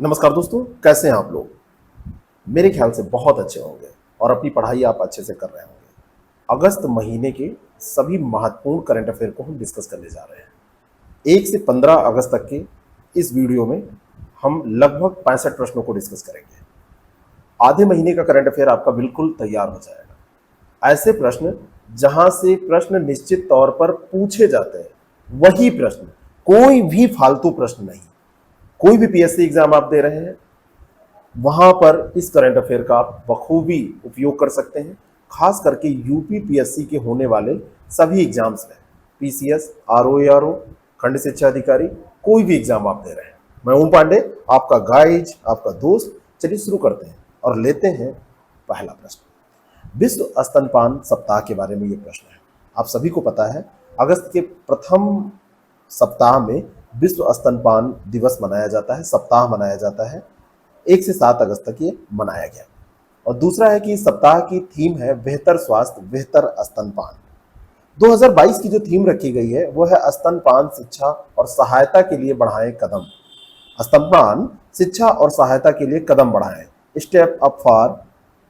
नमस्कार दोस्तों, कैसे हैं आप लोग। मेरे ख्याल से बहुत अच्छे होंगे और अपनी पढ़ाई आप अच्छे से कर रहे होंगे। अगस्त महीने के सभी महत्वपूर्ण करंट अफेयर को हम डिस्कस करने जा रहे हैं। 1 से 15 अगस्त तक के इस वीडियो में हम लगभग 65 प्रश्नों को डिस्कस करेंगे। आधे महीने का करंट अफेयर आपका बिल्कुल तैयार हो जाएगा। ऐसे प्रश्न जहां से प्रश्न निश्चित तौर पर पूछे जाते हैं, वही प्रश्न, कोई भी फालतू प्रश्न नहीं। कोई भी पीएससी एग्जाम आप दे रहे हैं, वहां पर इस करंट अफेयर का आप बखूबी उपयोग कर सकते हैं। खास करके यूपी पीएससी के होने वाले सभी एग्जाम्स में, पीसीएस, आरओ, खंड शिक्षा अधिकारी, कोई भी एग्जाम आप दे रहे हैं। मैं ओम पांडे, आपका गाइड, आपका दोस्त। चलिए शुरू करते हैं और लेते हैं पहला प्रश्न। विश्व स्तनपान सप्ताह के बारे में ये प्रश्न है। आप सभी को पता है, अगस्त के प्रथम सप्ताह में विश्व स्तनपान दिवस मनाया जाता है, सप्ताह मनाया जाता है। 1 से 7 अगस्त तक ये मनाया गया। और दूसरा है कि इस सप्ताह की थीम है बेहतर स्वास्थ्य, बेहतर स्तनपान। 2022 की जो थीम रखी गई है वो है स्तनपान शिक्षा और सहायता के लिए बढ़ाएं कदम। स्तनपान शिक्षा और सहायता के लिए कदम बढ़ाएं, step up for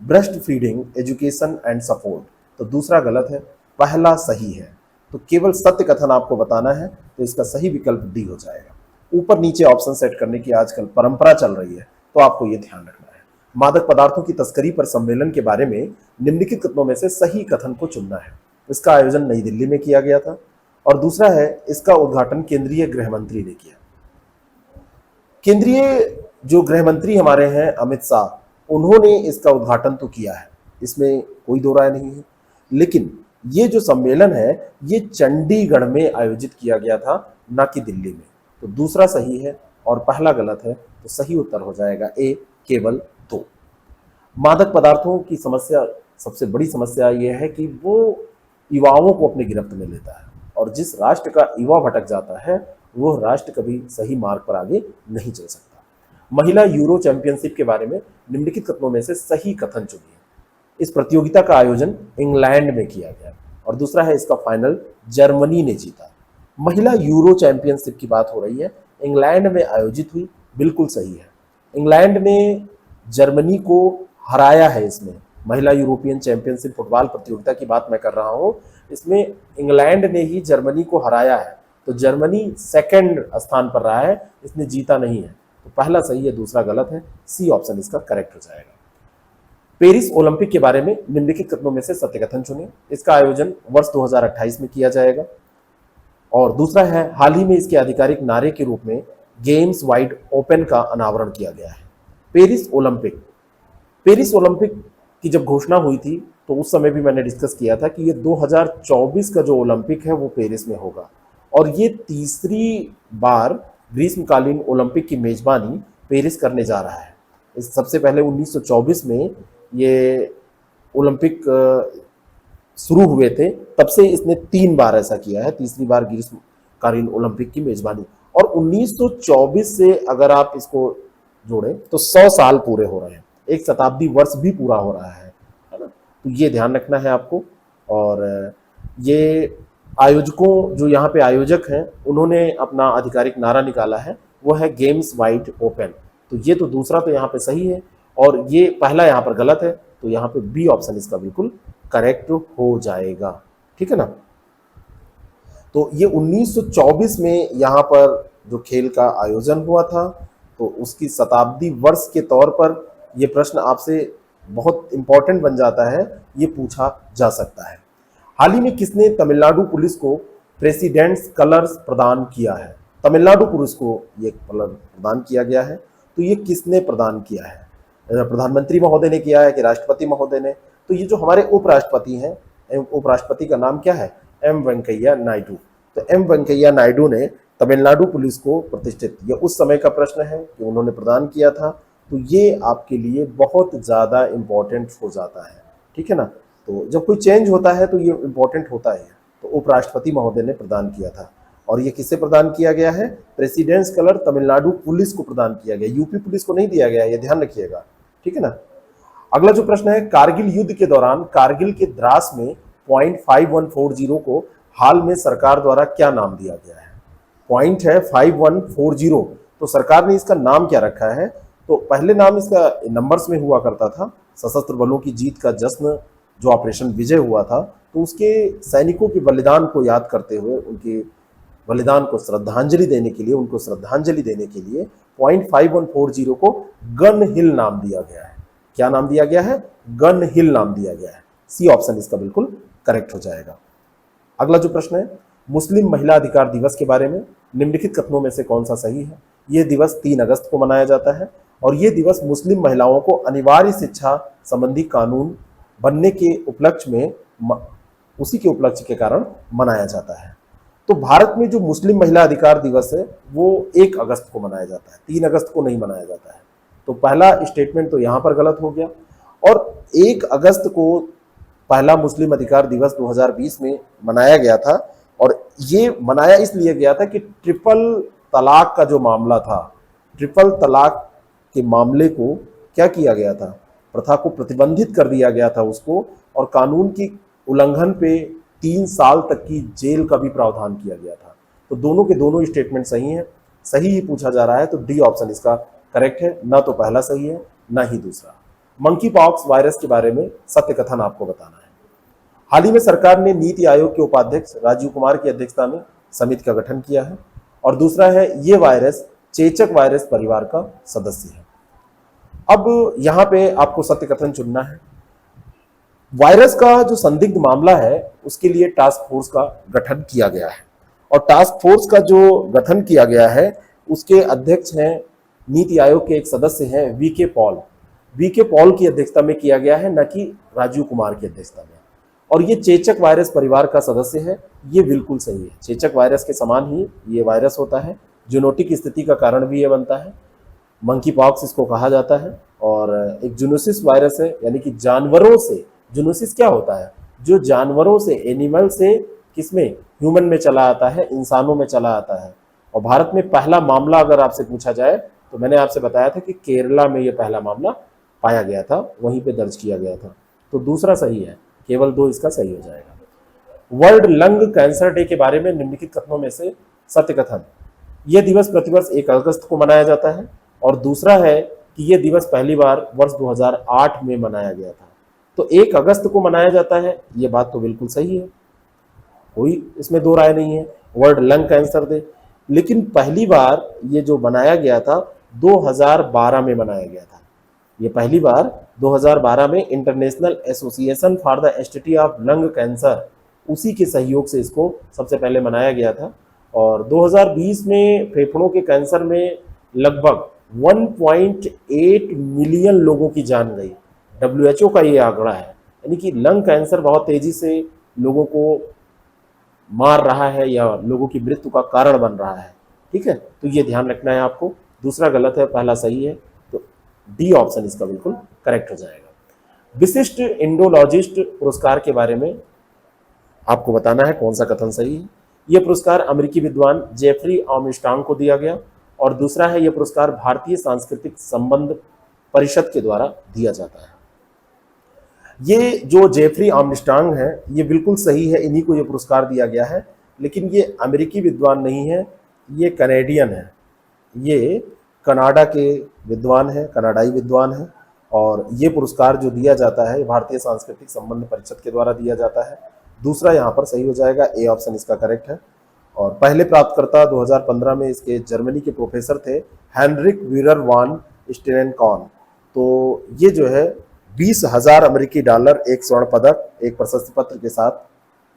breast feeding education and support. तो दूसरा गलत है, पहला सही है। तो केवल सत्य कथन आपको बताना है, तो इसका सही विकल्प डी हो जाएगा। ऊपर नीचे ऑप्शन सेट करने की आजकल परंपरा चल रही है, तो आपको यह ध्यान रखना है। मादक पदार्थों की तस्करी पर सम्मेलन के बारे में निम्नलिखित कथनों में से सही कथन को चुनना है। इसका आयोजन नई दिल्ली में किया गया था। और दूसरा है, इसका उद्घाटन केंद्रीय गृह मंत्री ने किया। केंद्रीय जो गृह मंत्री हमारे हैं अमित शाह, उन्होंने इसका उद्घाटन तो किया है, इसमें कोई दो राय नहीं है। लेकिन ये जो सम्मेलन है ये चंडीगढ़ में आयोजित किया गया था, ना कि दिल्ली में। तो दूसरा सही है और पहला गलत है। तो सही उत्तर हो जाएगा ए, केवल 2। मादक पदार्थों की समस्या, सबसे बड़ी समस्या यह है कि वो युवाओं को अपने गिरफ्त में लेता है, और जिस राष्ट्र का युवा भटक जाता है वह राष्ट्र कभी सही मार्ग पर आगे नहीं चल सकता। महिला यूरो चैंपियनशिप के बारे में निम्नलिखित कथनों में से सही कथन चुनिए। इस प्रतियोगिता का आयोजन इंग्लैंड में किया गया। और दूसरा है, इसका फाइनल जर्मनी ने जीता। महिला यूरो चैंपियनशिप की बात हो रही है, इंग्लैंड में आयोजित हुई, बिल्कुल सही है। इंग्लैंड ने जर्मनी को हराया है। इसमें महिला यूरोपियन चैंपियनशिप फुटबॉल प्रतियोगिता की बात मैं कर रहा हूं, इसमें इंग्लैंड ने ही जर्मनी को हराया है। तो जर्मनी सेकंड स्थान पर रहा है, इसने जीता नहीं है। तो पहला सही है, दूसरा गलत है। सी ऑप्शन इसका करेक्ट हो जाएगा। पेरिस ओलंपिक के बारे में निम्नलिखित कथनों में से सत्य कथन चुनें। इसका आयोजन वर्ष 2028 में किया जाएगा। और दूसरा है, हाल ही में इसके आधिकारिक नारे के रूप में गेम्स वाइड ओपन का अनावरण किया गया है। पेरिस ओलंपिक की जब घोषणा हुई थी तो उस समय भी मैंने डिस्कस किया था कि ये 2024 का जो ओलंपिक है वो पेरिस में होगा। और ये तीसरी बार ग्रीष्मकालीन ओलंपिक की मेजबानी पेरिस करने जा रहा है। इस सबसे पहले 1924 में ये ओलंपिक शुरू हुए थे, तब से इसने 3 बार ऐसा किया है, तीसरी बार ग्रीष्मकालीन ओलंपिक की मेजबानी। और 1924 से अगर आप इसको जोड़ें तो 100 साल पूरे हो रहे हैं, 1 शताब्दी वर्ष भी पूरा हो रहा है ना। तो ये ध्यान रखना है आपको। और ये आयोजकों, जो यहाँ पे आयोजक हैं, उन्होंने अपना आधिकारिक नारा निकाला है, वो है गेम्स वाइड ओपन। तो ये तो दूसरा तो यहाँ पे सही है और ये पहला यहाँ पर गलत है। तो यहाँ पे बी ऑप्शन इसका बिल्कुल करेक्ट हो जाएगा। ठीक है ना। तो ये 1924 में यहाँ पर जो खेल का आयोजन हुआ था, तो उसकी शताब्दी वर्ष के तौर पर ये प्रश्न आपसे बहुत इंपॉर्टेंट बन जाता है, ये पूछा जा सकता है। हाल ही में किसने तमिलनाडु पुलिस को प्रेसिडेंट्स कलर्स प्रदान किया है? तमिलनाडु पुलिस को ये कलर प्रदान किया गया है। तो ये किसने प्रदान किया है? प्रधानमंत्री महोदय ने किया है कि राष्ट्रपति महोदय ने? तो ये जो हमारे उपराष्ट्रपति हैं, उपराष्ट्रपति का नाम क्या है? एम वेंकैया नायडू। तो एम वेंकैया नायडू ने तमिलनाडु पुलिस को प्रतिष्ठित, ये उस समय का प्रश्न है कि उन्होंने प्रदान किया था। तो ये आपके लिए बहुत ज़्यादा इम्पोर्टेंट हो जाता है। ठीक है ना। तो जब कोई चेंज होता है तो ये इम्पोर्टेंट होता है। तो उपराष्ट्रपति महोदय ने प्रदान किया था। और ये किसे प्रदान किया गया है? प्रेसिडेंट्स कलर तमिलनाडु पुलिस को प्रदान किया गया, यूपी पुलिस को नहीं दिया गया, ये ध्यान रखिएगा। ठीक है ना। अगला जो प्रश्न है, कारगिल युद्ध के दौरान कारगिल के द्रास में पॉइंट 5140 को हाल में सरकार द्वारा क्या नाम दिया गया है? पॉइंट है 5140, तो सरकार ने इसका नाम क्या रखा है? तो पहले नाम इसका नंबर्स में हुआ करता था, सशस्त्र बलों की जीत का जश्न जो ऑपरेशन विजय हुआ था, तो उसके सैनिकों के बलिदान को याद करते हुए, उनके बलिदान को श्रद्धांजलि देने के लिए, उनको श्रद्धांजलि देने के लिए 0.5140 को गन हिल नाम दिया गया है। क्या नाम दिया गया है? गन हिल नाम दिया गया है। सी ऑप्शन इसका बिल्कुल करेक्ट हो जाएगा। अगला जो प्रश्न है, मुस्लिम महिला अधिकार दिवस के बारे में निम्नलिखित कथनों में से कौन सा सही है? यह दिवस 3 अगस्त को मनाया जाता है और यह दिवस मुस्लिम महिलाओं को अनिवार्य शिक्षा संबंधी कानून बनने के उपलक्ष्य में, उसी के उपलक्ष्य के कारण मनाया जाता है। तो भारत में जो मुस्लिम महिला अधिकार दिवस है वो 1 अगस्त को मनाया जाता है, 3 अगस्त को नहीं मनाया जाता है। तो पहला स्टेटमेंट तो यहाँ पर गलत हो गया। और 1 अगस्त को पहला मुस्लिम अधिकार दिवस 2020 में मनाया गया था और ये मनाया इसलिए गया था कि ट्रिपल तलाक का जो मामला था, ट्रिपल तलाक के मामले को क्या किया गया था? प्रथा को प्रतिबंधित कर दिया गया था उसको, और कानून की उल्लंघन पे 3 साल तक की जेल का भी प्रावधान किया गया था। तो दोनों के दोनों स्टेटमेंट सही हैं, सही ही पूछा जा रहा है, तो डी ऑप्शन इसका करेक्ट है। ना तो पहला सही है ना ही दूसरा। मंकी पॉक्स वायरस के बारे में सत्य कथन आपको बताना है। हाल ही में सरकार ने नीति आयोग के उपाध्यक्ष राजीव कुमार की अध्यक्षता में समिति का गठन किया है। और दूसरा है, ये वायरस चेचक वायरस परिवार का सदस्य है। अब यहां पे आपको सत्य कथन चुनना है। वायरस का जो संदिग्ध मामला है उसके लिए टास्क फोर्स का गठन किया गया है और टास्क फोर्स का जो गठन किया गया है उसके अध्यक्ष हैं, नीति आयोग के एक सदस्य हैं वीके पॉल। वीके पॉल की अध्यक्षता में किया गया है, न कि राजीव कुमार की अध्यक्षता में। और ये चेचक वायरस परिवार का सदस्य है, ये बिल्कुल सही है। चेचक वायरस के समान ही ये वायरस होता है, जूनोटिक स्थिति का कारण भी ये बनता है, मंकी पॉक्स इसको कहा जाता है। और एक जूनोसिस वायरस है, यानी कि जानवरों से, जूनोसिस क्या होता है? जो जानवरों से, एनिमल से किसमें, ह्यूमन में चला आता है, इंसानों में चला आता है। और भारत में पहला मामला अगर आपसे पूछा जाए तो मैंने आपसे बताया था कि केरला में ये पहला मामला पाया गया था, वहीं पे दर्ज किया गया था। तो दूसरा सही है, केवल 2 इसका सही हो जाएगा। वर्ल्ड लंग कैंसर डे के बारे में निम्नलिखित कथनों में से सत्य कथन। यह दिवस प्रतिवर्ष 1 अगस्त को मनाया जाता है और दूसरा है कि यह दिवस पहली बार वर्ष 2008 में मनाया गया था। तो 1 अगस्त को मनाया जाता है, यह बात तो बिल्कुल सही है, कोई इसमें दो राय नहीं है, वर्ल्ड लंग कैंसर डे। लेकिन पहली बार ये जो मनाया गया था 2012 में मनाया गया था। ये पहली बार 2012 में international association for the study of lung cancer, उसी के सहयोग से इसको सबसे पहले मनाया गया था। और 2020 में फेफड़ों के कैंसर में लगभग 1.8 मिलियन लोगों की जान गई। WHO का ये आंकड़ा है, यानी कि लंग कैंसर बहुत तेजी से लोगों को मार रहा है या लोगों की मृत्यु का कारण बन रहा है। ठीक है, तो ये ध्यान रखना है आपको। दूसरा गलत है, पहला सही है, तो डी ऑप्शन इसका बिल्कुल करेक्ट हो जाएगा। विशिष्ट इंडोलॉजिस्ट पुरस्कार के बारे में आपको बताना है कौन सा कथन सही है। यह पुरस्कार अमेरिकी विद्वान जेफरी आर्मस्ट्रांग को दिया गया और दूसरा है, यह पुरस्कार भारतीय सांस्कृतिक संबंध परिषद के द्वारा दिया जाता है। ये जो जेफरी आर्मस्ट्रांग है ये बिल्कुल सही है, इन्हीं को ये पुरस्कार दिया गया है, लेकिन ये अमेरिकी विद्वान नहीं है, ये कनेडियन है, ये कनाडा के विद्वान है, कनाडाई विद्वान है। और ये पुरस्कार जो दिया जाता है भारतीय सांस्कृतिक संबंध परिषद के द्वारा दिया जाता है। दूसरा यहाँ पर सही हो जाएगा, ए ऑप्शन इसका करेक्ट है। और पहले प्राप्तकर्ता 2015 में इसके जर्मनी के प्रोफेसर थे हेनरिक वीरर वान स्टेनकॉन। तो ये जो है 20,000 अमेरिकी डॉलर, एक स्वर्ण पदक, एक प्रशस्ति पत्र के साथ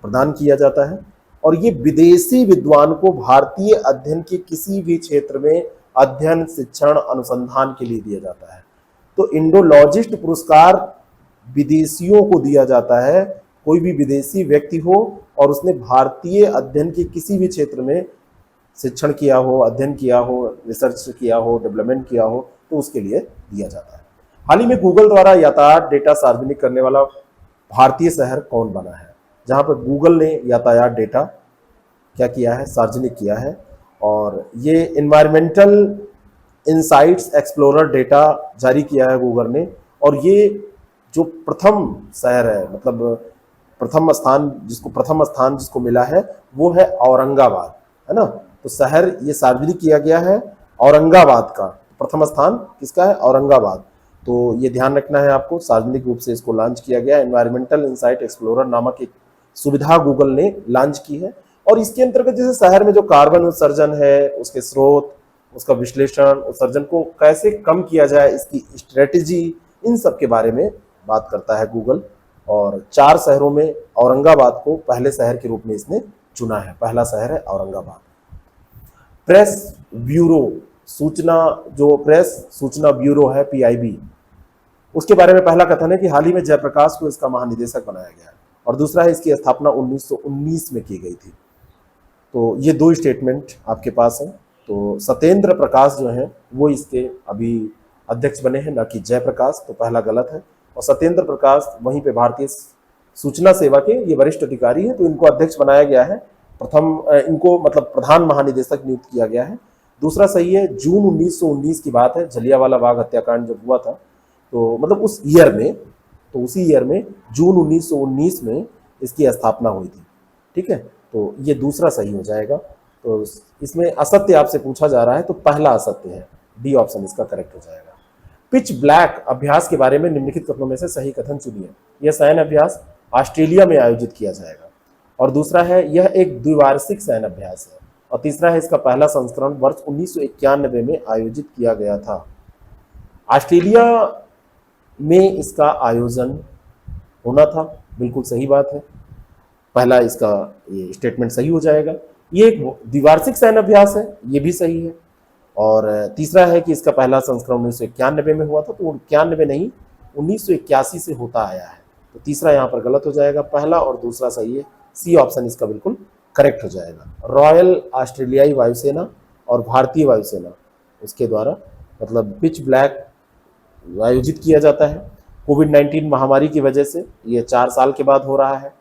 प्रदान किया जाता है। और ये विदेशी विद्वान को भारतीय अध्ययन के किसी भी क्षेत्र में अध्ययन, शिक्षण, अनुसंधान के लिए दिया जाता है। तो इंडोलॉजिस्ट पुरस्कार विदेशियों को दिया जाता है, कोई भी विदेशी व्यक्ति हो और उसने भारतीय अध्ययन के किसी भी क्षेत्र में शिक्षण किया हो, अध्ययन किया हो, रिसर्च किया हो, डेवलपमेंट किया हो, तो उसके लिए दिया जाता है। हाल ही में गूगल द्वारा यातायात डेटा सार्वजनिक करने वाला भारतीय शहर कौन बना है? जहां पर गूगल ने यातायात डेटा क्या किया है, सार्वजनिक किया है। और ये इन्वायरमेंटल इनसाइट्स एक्सप्लोरर डेटा जारी किया है गूगल ने। और ये जो प्रथम शहर है, मतलब प्रथम स्थान जिसको मिला है वो है औरंगाबाद, है ना। तो शहर ये सार्वजनिक किया गया है औरंगाबाद का। प्रथम स्थान किसका है? औरंगाबाद। तो ये ध्यान रखना है आपको, सार्वजनिक रूप से इसको लॉन्च किया गया। एनवायरमेंटल इंसाइट एक्सप्लोरर नामक एक सुविधा गूगल ने लॉन्च की है और इसके अंतर्गत जैसे शहर में जो कार्बन उत्सर्जन है, उसके स्रोत, उसका विश्लेषण, उत्सर्जन को कैसे कम किया जाए, इसकी स्ट्रेटेजी, इन सब के बारे में बात करता है गूगल। और 4 शहरों में औरंगाबाद को पहले शहर के रूप में इसने चुना है। पहला शहर है औरंगाबाद। प्रेस ब्यूरो, सूचना जो प्रेस सूचना ब्यूरो है पीआईबी, उसके बारे में पहला कथन है कि हाल ही में जयप्रकाश को इसका महानिदेशक बनाया गया है और दूसरा है इसकी स्थापना 1919 में की गई थी। तो ये 2 स्टेटमेंट आपके पास हैं। तो सत्येंद्र प्रकाश जो हैं वो इसके अभी अध्यक्ष बने हैं, ना कि जयप्रकाश, तो पहला गलत है। और सत्येंद्र प्रकाश वहीं पे भारतीय सूचना सेवा के ये वरिष्ठ अधिकारी हैं, तो इनको अध्यक्ष बनाया गया है। इनको मतलब प्रधान महानिदेशक नियुक्त किया गया है। दूसरा सही है, जून 1919 की बात है, जलियांवाला बाग हत्याकांड जब हुआ था, तो मतलब उस ईयर में, तो उसी ईयर में जून 1919 में इसकी स्थापना हुई थी। ठीक है, तो ये दूसरा सही हो जाएगा। तो इसमें असत्य आपसे पूछा जा रहा है, तो पहला असत्य है, डी ऑप्शन इसका करेक्ट हो जाएगा। पिच ब्लैक अभ्यास के बारे में निम्नलिखित कथनों में से सही कथन चुनिए। यह सैन्य अभ्यास ऑस्ट्रेलिया में आयोजित किया जाएगा। और दूसरा है यह एक द्विवार्षिक सैन्य अभ्यास है। और तीसरा है इसका पहला संस्करण वर्ष 1991 में आयोजित किया गया था। ऑस्ट्रेलिया में इसका आयोजन होना था, बिल्कुल सही बात है। पहला इसका ये स्टेटमेंट सही हो जाएगा। ये एक द्विवार्षिक सैन्य अभ्यास है, ये भी सही है। और तीसरा है कि इसका पहला संस्करण 1991 में हुआ था, तो 91 नहीं 1981 से होता आया है। तो तीसरा यहाँ पर गलत हो जाएगा, पहला और दूसरा सही है। सी ऑप्शन इसका बिल्कुल करेक्ट हो जाएगा। रॉयल ऑस्ट्रेलियाई वायुसेना और भारतीय वायुसेना उसके द्वारा मतलब पिच ब्लैक आयोजित किया जाता है। कोविड-19 महामारी की वजह से ये 4 साल के बाद हो रहा है।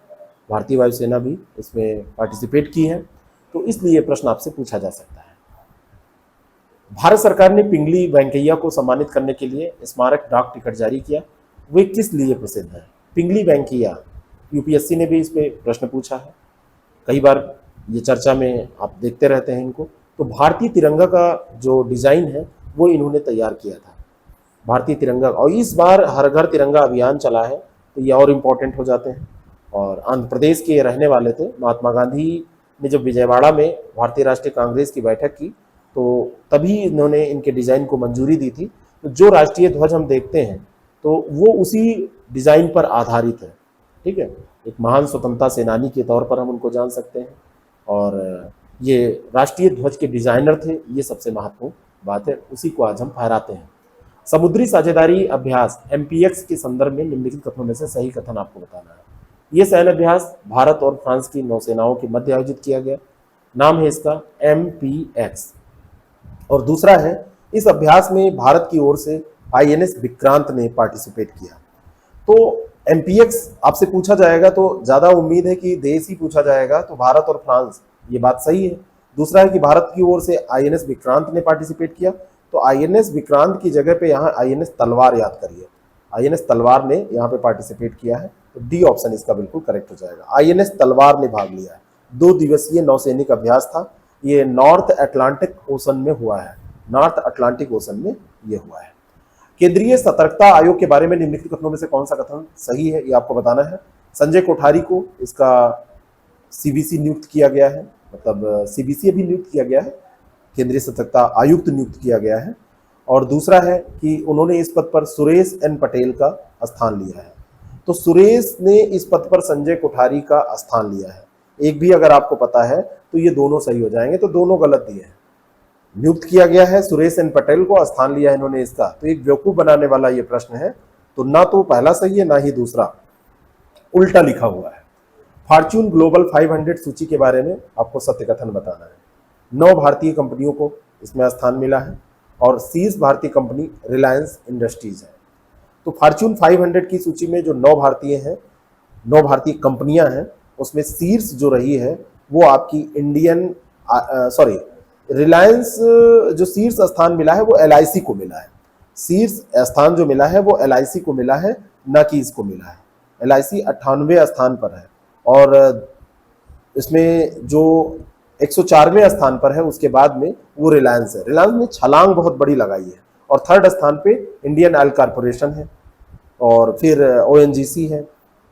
भारतीय वायुसेना भी इसमें पार्टिसिपेट की है, तो इसलिए प्रश्न आपसे पूछा जा सकता है। भारत सरकार ने पिंगली वेंकैया को सम्मानित करने के लिए स्मारक डाक टिकट जारी किया। वे किस लिए प्रसिद्ध है? पिंगली वेंकैया, यूपीएससी ने भी इस पे प्रश्न पूछा है, कई बार ये चर्चा में आप देखते रहते हैं इनको। तो भारतीय तिरंगा का जो डिज़ाइन है वो इन्होंने तैयार किया था, भारतीय तिरंगा। और इस बार हर घर तिरंगा अभियान चला है, तो ये और इम्पोर्टेंट हो जाते हैं। और आंध्र प्रदेश के रहने वाले थे। महात्मा गांधी ने जब विजयवाड़ा में भारतीय राष्ट्रीय कांग्रेस की बैठक की, तो तभी इन्होंने इनके डिज़ाइन को मंजूरी दी थी। तो जो राष्ट्रीय ध्वज हम देखते हैं तो वो उसी डिज़ाइन पर आधारित है। ठीक है, एक महान स्वतंत्रता सेनानी के तौर पर हम उनको जान सकते हैं और ये राष्ट्रीय ध्वज के डिज़ाइनर थे, ये सबसे महत्वपूर्ण बात है, उसी को आज हम फहराते हैं। समुद्री साझेदारी अभ्यास MPX के संदर्भ में निम्नलिखित कथनों में से सही कथन आपको बताना है। ये सैन्य अभ्यास भारत और फ्रांस की नौसेनाओं के मध्य आयोजित किया गया, नाम है इसका MPX। और दूसरा है इस अभ्यास में भारत की ओर से INS विक्रांत ने पार्टिसिपेट किया। तो MPX आपसे पूछा जाएगा तो ज़्यादा उम्मीद है कि देश ही पूछा जाएगा, तो भारत और फ्रांस, ये बात सही है। दूसरा है कि भारत की ओर से INS विक्रांत ने पार्टिसिपेट किया, तो INS विक्रांत की जगह पे यहाँ INS तलवार याद करिए, INS तलवार ने यहाँ पे पार्टिसिपेट किया है, तो डी ऑप्शन इसका बिल्कुल करेक्ट हो जाएगा। INS तलवार ने भाग लिया है। 2 दिवसीय नौसैनिक अभ्यास था, ये नॉर्थ अटलांटिक ओशन में हुआ है, नॉर्थ अटलांटिक ओशन में ये हुआ है। केंद्रीय सतर्कता आयोग के बारे में निम्नलिखित कथनों में से कौन सा कथन सही है, ये आपको बताना है। संजय कोठारी को इसका CBC नियुक्त किया गया है, मतलब CBC अभी नियुक्त किया गया है, केंद्रीय सतर्कता आयुक्त नियुक्त किया गया है। और दूसरा है कि उन्होंने इस पद पर सुरेश N पटेल का स्थान लिया है, तो सुरेश ने इस पद पर संजय कोठारी का स्थान लिया है। एक भी अगर आपको पता है तो ये दोनों सही हो जाएंगे, तो दोनों गलत दिए हैं। नियुक्त किया गया है सुरेश N पटेल को, स्थान लिया है इन्होंने इसका, तो एक बेवकूफ बनाने वाला ये प्रश्न है, तो ना तो पहला सही है ना ही दूसरा, उल्टा लिखा हुआ है। फॉर्च्यून ग्लोबल 500 सूची के बारे में आपको सत्य कथन बताना है। 9 भारतीय कंपनियों को इसमें स्थान मिला है और शीर्ष भारतीय कंपनी रिलायंस इंडस्ट्रीज है। तो फॉर्च्यून 500 की सूची में जो 9 भारतीय हैं, 9 भारतीय कंपनियां हैं, उसमें शीर्ष जो रही है वो आपकी रिलायंस, जो शीर्ष स्थान मिला है वो LIC को मिला है। शीर्ष स्थान जो मिला है वो LIC को मिला है, ना कि इसको मिला है। LIC 98वें स्थान पर है और इसमें जो 104वें स्थान पर है, उसके बाद में वो रिलायंस है। रिलायंस ने छलांग बहुत बड़ी लगाई है। और थर्ड स्थान पे इंडियन ऑयल कारपोरेशन है, और फिर ओएनजीसी है,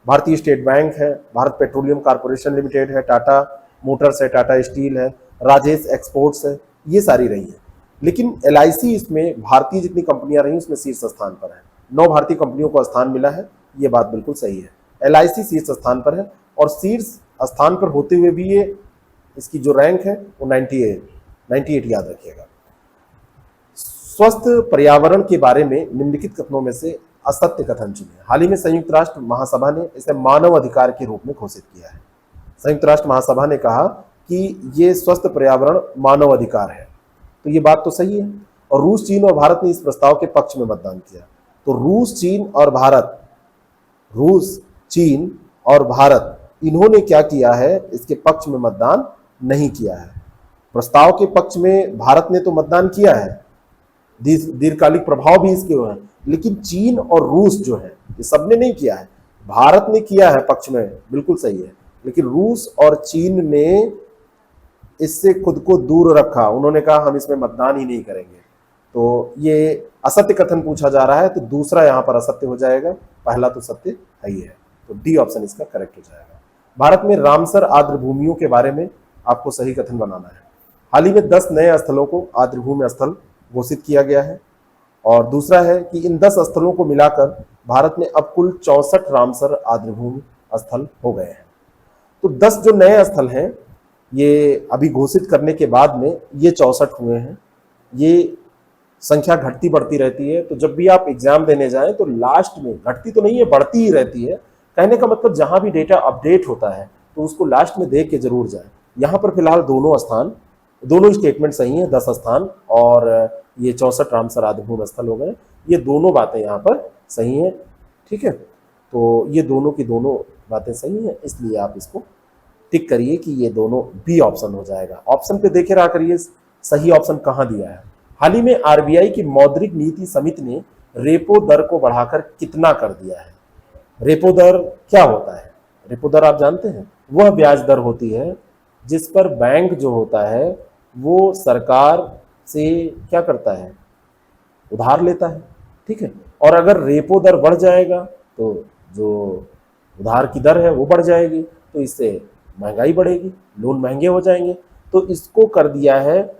भारतीय स्टेट बैंक है, भारत पेट्रोलियम कॉर्पोरेशन लिमिटेड है, टाटा मोटर्स है, टाटा स्टील है, राजेश एक्सपोर्ट्स है, ये सारी रही है। लेकिन एलआईसी इसमें भारतीय जितनी कंपनियां रही उसमें शीर्ष स्थान पर है। 9 भारतीय कंपनियों को स्थान मिला है, ये बात बिल्कुल सही है। एलआईसी शीर्ष स्थान पर है, और शीर्ष स्थान पर होते हुए भी ये इसकी जो रैंक है वो 98 याद रखिएगा। स्वस्थ पर्यावरण के बारे में निम्नलिखित कथनों में से असत्य कथन चुने। हाल ही में संयुक्त राष्ट्र महासभा ने इसे मानव अधिकार के रूप में घोषित किया है। संयुक्त राष्ट्र महासभा ने कहा कि ये स्वस्थ पर्यावरण मानव अधिकार है, तो ये बात तो सही है। और रूस, चीन और भारत ने इस प्रस्ताव के पक्ष में मतदान किया। तो रूस, चीन और भारत इन्होंने क्या किया है, इसके पक्ष में मतदान नहीं किया है। प्रस्ताव के पक्ष में भारत ने तो मतदान किया है, दीर्घकालिक प्रभाव भी इसके हुए हैं, लेकिन चीन और रूस जो है ये सबने नहीं किया है। भारत ने किया है पक्ष में, बिल्कुल सही है, लेकिन रूस और चीन ने इससे खुद को दूर रखा। उन्होंने कहा हम इसमें मतदान ही नहीं करेंगे। तो ये असत्य कथन पूछा जा रहा है, तो दूसरा यहां पर असत्य हो जाएगा, पहला तो सत्य है ही है। तो डी ऑप्शन इसका करेक्ट हो जाएगा। भारत में रामसर आर्द्र भूमियों के बारे में आपको सही कथन बनाना है। हाल ही में 10 नए स्थलों को आर्द्र भूमि स्थल घोषित किया गया है। और दूसरा है कि इन 10 स्थलों को मिलाकर भारत में अब कुल 64 रामसर आर्द्र भूमि स्थल हो गए हैं। तो 10 जो नए स्थल हैं ये अभी घोषित करने के बाद में ये 64 हुए हैं। ये संख्या घटती बढ़ती रहती है, तो जब भी आप एग्जाम देने जाएं तो लास्ट में घटती तो नहीं है, बढ़ती ही रहती है। कहने का मतलब जहां भी डेटा अपडेट होता है तो उसको लास्ट में देख के जरूर जाए। यहाँ पर फिलहाल दोनों स्टेटमेंट सही है, 10 स्थान और ये 64 रामसर आर्द्र भूमि स्थल हो गए। ये दोनों बातें यहाँ पर सही हैं, ठीक है। तो ये दोनों की दोनों बातें सही हैं, इसलिए आप इसको टिक करिए कि ये दोनों बी ऑप्शन हो जाएगा। ऑप्शन पे देखे रहा करिए सही ऑप्शन कहाँ दिया है। हाल ही में आरबीआई की मौद्रिक नीति समिति ने रेपो दर को बढ़ाकर कितना कर दिया है। रेपो दर क्या होता है? रेपो दर आप जानते हैं, वह ब्याज दर होती है जिस पर बैंक जो होता है वो सरकार से क्या करता है, उधार लेता है, ठीक है। और अगर रेपो दर बढ़ जाएगा तो जो उधार की दर है वो बढ़ जाएगी, तो इससे महंगाई बढ़ेगी, लोन महंगे हो जाएंगे। तो इसको कर दिया है,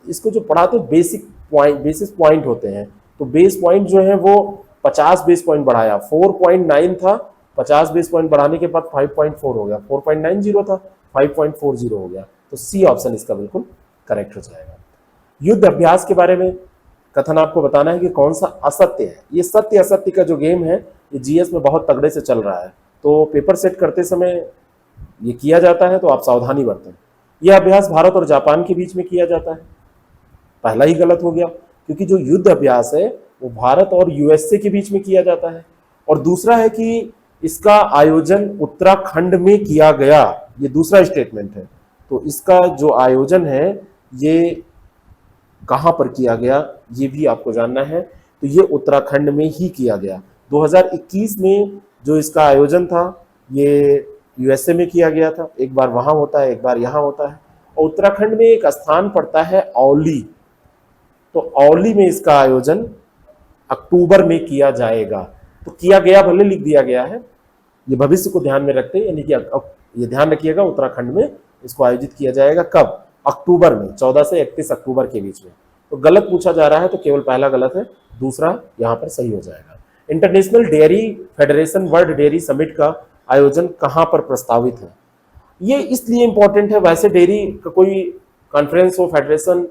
इसको जो पढ़ाते बेसिस पॉइंट होते हैं, तो बेस पॉइंट जो है वो 50 बेस पॉइंट बढ़ाया। 4.9 था, 50 बेस पॉइंट बढ़ाने के बाद 5.4 हो गया। 4.90 था, 5.40 हो गया। तो सी ऑप्शन इसका बिल्कुल करेक्ट हो जाएगा। युद्ध अभ्यास के बारे में कथन आपको बताना है कि कौन सा असत्य है। ये सत्य असत्य का जो गेम है ये जीएस में बहुत तगड़े से चल रहा है, तो पेपर सेट करते समय ये किया जाता है, तो आप सावधानी बरतें। यह अभ्यास भारत और जापान के बीच में किया जाता है, पहला ही गलत हो गया, क्योंकि जो युद्ध अभ्यास है वो भारत और यूएसए के बीच में किया जाता है। और दूसरा है कि इसका आयोजन उत्तराखंड में किया गया, ये दूसरा स्टेटमेंट है। तो इसका जो आयोजन है ये कहां पर किया गया ये भी आपको जानना है। तो ये उत्तराखंड में ही किया गया। 2021 में जो इसका आयोजन था ये यूएसए में किया गया था, एक बार वहां होता है, एक बार यहां होता है। और उत्तराखंड में एक स्थान पड़ता है औली, तो औली में इसका आयोजन अक्टूबर में किया जाएगा। तो किया गया भले लिख दिया गया है, ये भविष्य को ध्यान में रखते, यानी कि ये ध्यान रखिएगा उत्तराखंड में इसको आयोजित किया जाएगा। कब? अक्टूबर में, 14 से 31 अक्टूबर के बीच में। तो गलत पूछा जा रहा है, तो केवल पहला गलत है, दूसरा यहाँ पर सही हो जाएगा। International dairy federation world dairy summit का आयोजन कहाँ पर प्रस्तावित है? ये इसलिए इंपॉर्टेंट है, वैसे डेयरी का कोई कॉन्फ्रेंस हो, फेडरेशन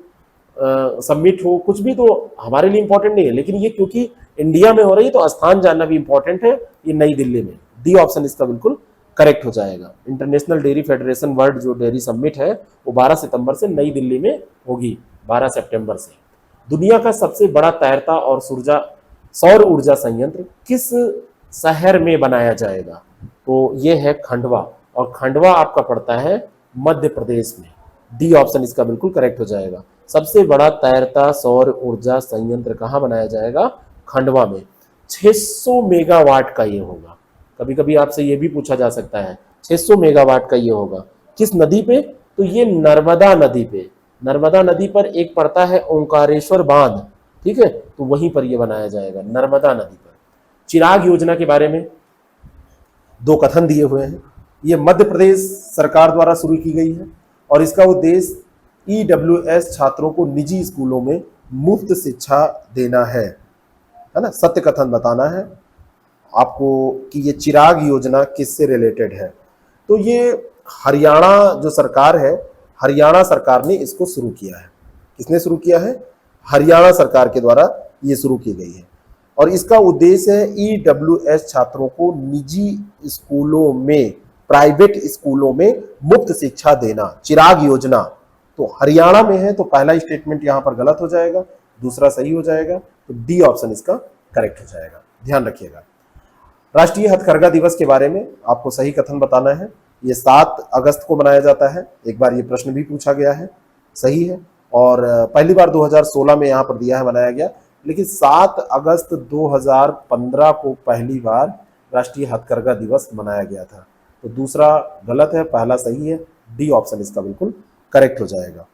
समिट हो, कुछ भी तो हमारे लिए इंपॉर्टेंट नहीं है, लेकिन ये क्योंकि इंडिया में हो रही है तो स्थान जानना भी इंपॉर्टेंट है। ये नई दिल्ली में, डी ऑप्शन इसका बिल्कुल करेक्ट हो जाएगा। इंटरनेशनल डेयरी फेडरेशन वर्ल्ड जो डेयरी समिट है वो 12 सितंबर से नई दिल्ली में होगी, 12 सितंबर से। दुनिया का सबसे बड़ा तैरता और सौर ऊर्जा संयंत्र किस शहर में बनाया जाएगा? तो ये है खंडवा, और खंडवा आपका पड़ता है मध्य प्रदेश में। डी ऑप्शन इसका बिल्कुल करेक्ट हो जाएगा। सबसे बड़ा तैरता सौर ऊर्जा संयंत्र कहाँ बनाया जाएगा? खंडवा में। 600 मेगावाट का ये होगा। कभी कभी आपसे ये भी पूछा जा सकता है 600 मेगावाट का ये होगा, किस नदी पे? तो ये नर्मदा नदी पर एक पड़ता है ओंकारेश्वर बांध, ठीक है, तो वहीं पर ये बनाया जाएगा, नर्मदा नदी पर। चिराग योजना के बारे में दो कथन दिए हुए हैं। ये मध्य प्रदेश सरकार द्वारा शुरू की गई है और इसका उद्देश्य ईडब्ल्यूएस छात्रों को निजी स्कूलों में मुफ्त शिक्षा देना है ना। सत्य कथन बताना है आपको कि ये चिराग योजना किससे रिलेटेड है। तो ये हरियाणा जो सरकार है, हरियाणा सरकार ने इसको शुरू किया है। किसने शुरू किया है? हरियाणा सरकार के द्वारा ये शुरू की गई है और इसका उद्देश्य है ईडब्ल्यूएस छात्रों को निजी स्कूलों में, प्राइवेट स्कूलों में मुफ्त शिक्षा देना, चिराग योजना। तो हरियाणा में है, तो पहला स्टेटमेंट यहां पर गलत हो जाएगा, दूसरा सही हो जाएगा, तो डी ऑप्शन इसका करेक्ट हो जाएगा। ध्यान रखिएगा। राष्ट्रीय हथकरघा दिवस के बारे में आपको सही कथन बताना है। ये 7 अगस्त को मनाया जाता है। एक बार ये प्रश्न भी पूछा गया है, सही है, और पहली बार 2016 में यहां पर दिया है, मनाया गया, लेकिन 7 अगस्त 2015 को पहली बार राष्ट्रीय हथकरघा दिवस मनाया गया था। तो दूसरा गलत है, पहला सही है, डी ऑप्शन इसका बिल्कुल करेक्ट हो जाएगा।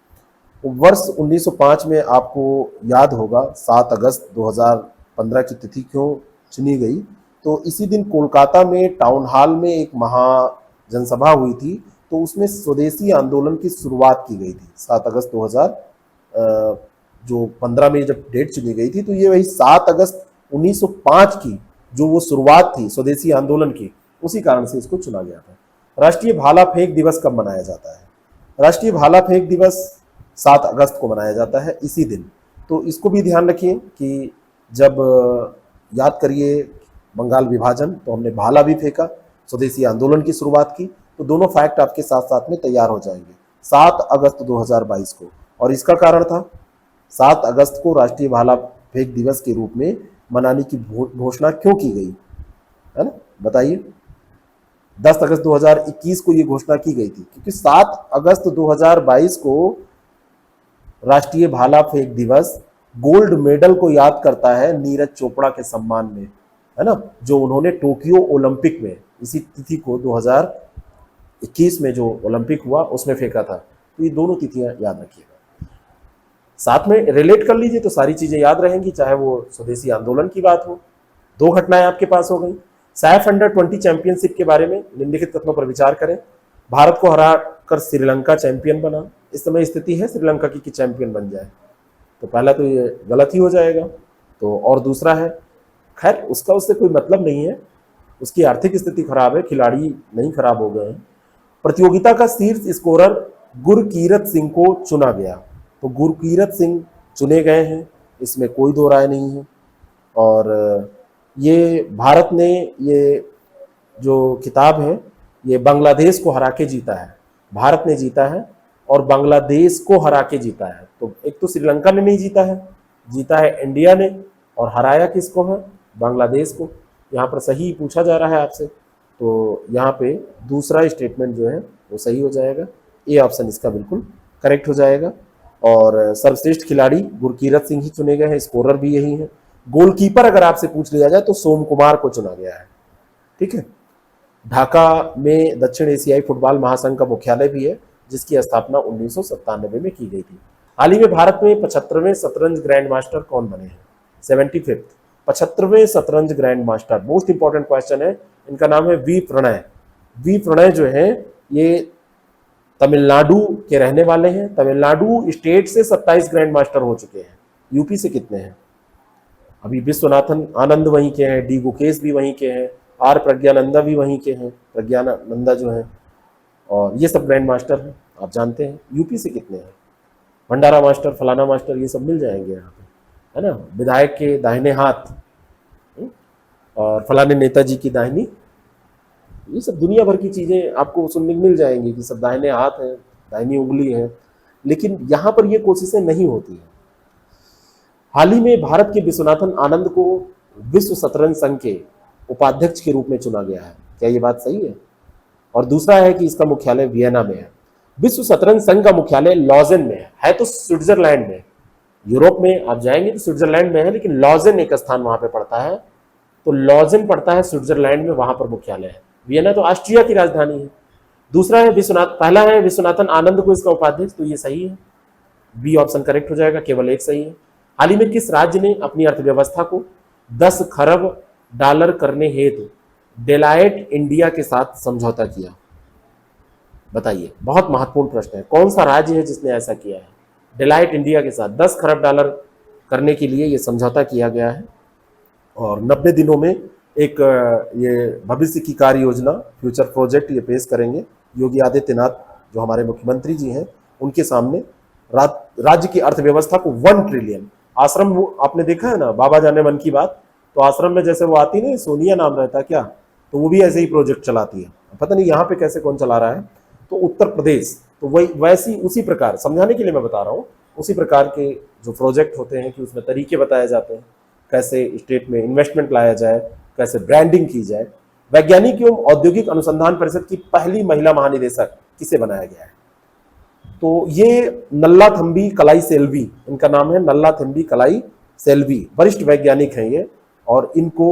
तो वर्ष 1905 में आपको याद होगा 7 अगस्त 2015 की तिथि क्यों चुनी गई। तो इसी दिन कोलकाता में टाउन हॉल में एक महा जनसभा हुई थी, तो उसमें स्वदेशी आंदोलन की शुरुआत की गई थी। 7 अगस्त 2015 में जब डेट चुनी गई थी, तो ये वही 7 अगस्त 1905 की जो वो शुरुआत थी स्वदेशी आंदोलन की, उसी कारण से इसको चुना गया था। राष्ट्रीय भाला फेंक दिवस कब मनाया जाता है? राष्ट्रीय भाला फेंक दिवस 7 अगस्त को मनाया जाता है, इसी दिन। तो इसको भी ध्यान रखिए कि जब याद करिए बंगाल विभाजन, तो हमने भाला भी फेंका, स्वदेशी आंदोलन की शुरुआत की, तो दोनों फैक्ट आपके साथ साथ में तैयार हो जाएंगे। 7 अगस्त 2022 को, और इसका कारण था 7 अगस्त को राष्ट्रीय भाला फेंक दिवस के रूप में मनाने की घोषणा क्यों की गई, है ना, बताइए। 10 अगस्त 2021 को ये घोषणा की गई थी क्योंकि 7 अगस्त 2022 को राष्ट्रीय भाला फेंक दिवस गोल्ड मेडल को याद करता है नीरज चोपड़ा के सम्मान में, है ना, जो उन्होंने टोक्यो ओलंपिक में इसी तिथि को 2021 में जो ओलंपिक हुआ उसमें फेंका था। तो ये दोनों तिथियां याद रखिएगा, साथ में रिलेट कर लीजिए तो सारी चीजें याद रहेंगी, चाहे वो स्वदेशी आंदोलन की बात हो। 2 घटनाएं आपके पास हो गई। सैफ अंडर-20 चैंपियनशिप के बारे में निम्नलिखित कथनों पर विचार करें। भारत को हराकर श्रीलंका चैंपियन बना। इस समय स्थिति है श्रीलंका की कि चैंपियन बन जाए, तो पहला तो ये गलत ही हो जाएगा। तो और दूसरा है, खैर उसका उससे कोई मतलब नहीं है, उसकी आर्थिक स्थिति खराब है, खिलाड़ी नहीं खराब हो गए हैं। प्रतियोगिता का शीर्ष स्कोरर गुरकीरत सिंह को चुना गया, तो गुरकीरत सिंह चुने गए हैं, इसमें कोई दो राय नहीं है। और ये भारत ने ये जो खिताब है ये बांग्लादेश को हरा के जीता है, भारत ने जीता है और बांग्लादेश को हरा के जीता है। तो एक तो श्रीलंका ने नहीं जीता है, जीता है इंडिया ने, और हराया किसको है? बांग्लादेश को। यहाँ पर सही पूछा जा रहा है आपसे, तो यहाँ पे दूसरा स्टेटमेंट जो है वो सही हो जाएगा, ए ऑप्शन इसका बिल्कुल करेक्ट हो जाएगा। और सर्वश्रेष्ठ खिलाड़ी गुरकीरत सिंह ही चुने गए हैं, स्कोरर भी यही है। गोलकीपर अगर आपसे पूछ लिया जाए तो सोम कुमार को चुना गया है, ठीक है। ढाका में दक्षिण एशियाई फुटबॉल महासंघ का मुख्यालय भी है, जिसकी स्थापना 1997 में की गई थी। हाल ही में भारत में 75वें शतरंज ग्रैंड मास्टर कौन बने हैं? 75th 75वें शतरंज grand master, most important question है। इनका नाम है वी प्रणय। वी प्रणय जो है ये तमिलनाडु के रहने वाले हैं। तमिलनाडु स्टेट से 27 ग्रैंड मास्टर हो चुके हैं। यूपी से कितने हैं? अभी विश्वनाथन आनंद वहीं के हैं, डी गुकेश भी वहीं के हैं, आर प्रज्ञानंदा भी वहीं के हैं, प्रज्ञानंदा जो है, और ये सब ग्रैंड मास्टर हैं, आप जानते हैं। यूपी से कितने हैं? भंडारा मास्टर, फलाना मास्टर, ये सब मिल जाएंगे यहाँ पे, है ना। विधायक के दाहिने हाथ और फलाने नेताजी की दाहिनी, ये सब दुनिया भर की चीजें आपको सुनने को मिल जाएंगी कि सब दाहिने हाथ है, दाहिनी उंगली है, लेकिन यहाँ पर ये कोशिशें नहीं होती हैं। हाल ही में भारत के विश्वनाथन आनंद को विश्व शतरंज संघ के उपाध्यक्ष के रूप में चुना गया है, क्या ये बात सही है? और दूसरा है कि इसका मुख्यालय वियना में है। विश्व शतरंज संघ का मुख्यालय लॉजेन में है तो स्विट्जरलैंड में। यूरोप में आप जाएंगे तो स्विट्जरलैंड में है, लेकिन लॉजेन एक स्थान वहां पे पड़ता है, तो लॉजेन पड़ता है स्विट्जरलैंड में, वहां पर मुख्यालय है। वियना तो ऑस्ट्रिया की राजधानी है। दूसरा है विश्वनाथ, पहला है विश्वनाथन आनंद को इसका उपाध्यक्ष, तो ये सही है, बी ऑप्शन करेक्ट हो जाएगा, केवल एक सही है। हाल ही में किस राज्य ने अपनी अर्थव्यवस्था को 10 खरब डॉलर करने हेतु डेलाइट इंडिया के साथ समझौता किया? बताइए, बहुत महत्वपूर्ण प्रश्न है। कौन सा राज्य है जिसने ऐसा किया है? डेलाइट इंडिया के साथ 10 खरब डॉलर करने के लिए ये समझौता किया गया है और 90 दिनों में एक ये भविष्य की कार्य योजना, फ्यूचर प्रोजेक्ट ये पेश करेंगे योगी आदित्यनाथ जो हमारे मुख्यमंत्री जी हैं उनके सामने। राज्य की अर्थव्यवस्था को 1 ट्रिलियन, आश्रम आपने देखा है ना, बाबा जाने मन की बात, तो आश्रम में जैसे वो आती नहीं, सोनिया नाम रहता है क्या, तो वो भी ऐसे ही प्रोजेक्ट चलाती है, पता नहीं यहाँ पे कैसे कौन चला रहा है, तो उत्तर प्रदेश, तो वही वैसी उसी प्रकार समझाने के लिए मैं बता रहा हूँ, उसी प्रकार के जो प्रोजेक्ट होते हैं कि उसमें तरीके बताए जाते हैं, कैसे स्टेट में इन्वेस्टमेंट लाया जाए, कैसे ब्रांडिंग की जाए। वैज्ञानिक एवं औद्योगिक अनुसंधान परिषद की पहली महिला महानिदेशक किसे बनाया गया है? तो ये नल्लाथम्बी कलाई सेल्वी, इनका नाम है नल्लाथम्बी कलाई सेल्वी, वरिष्ठ वैज्ञानिक हैं ये, और इनको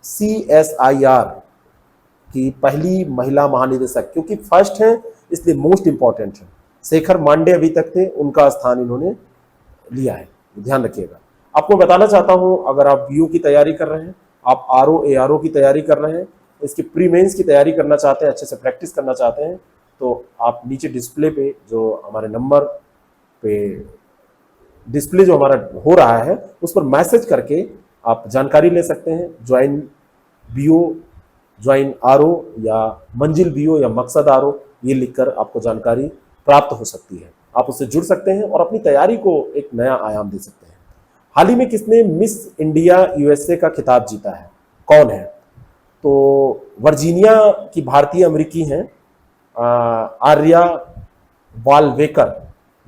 CSIR की पहली महिला महानिदेशक, क्योंकि फर्स्ट है इसलिए मोस्ट इंपॉर्टेंट है। शेखर मांडे अभी तक थे, उनका स्थान इन्होंने लिया है, ध्यान रखिएगा। आपको बताना चाहता हूं, अगर आप बीओ की तैयारी कर रहे हैं, आप RO ARO की तैयारी कर रहे हैं, इसकी प्री मेंस की तैयारी करना चाहते हैं, अच्छे से प्रैक्टिस करना चाहते हैं, तो आप नीचे डिस्प्ले पे जो हमारे नंबर पे डिस्प्ले जो हमारा हो रहा है उस पर मैसेज करके आप जानकारी ले सकते हैं। ज्वाइन बीओ, ज्वाइन RO या मंजिल बीओ या मकसद RO, ये लिखकर आपको जानकारी प्राप्त हो सकती है। आप उससे जुड़ सकते हैं और अपनी तैयारी को एक नया आयाम दे सकते हैं। हाल ही में किसने मिस इंडिया USA का खिताब जीता है? कौन है? तो वर्जीनिया की भारतीय अमेरिकी हैं आर्या वालवेकर,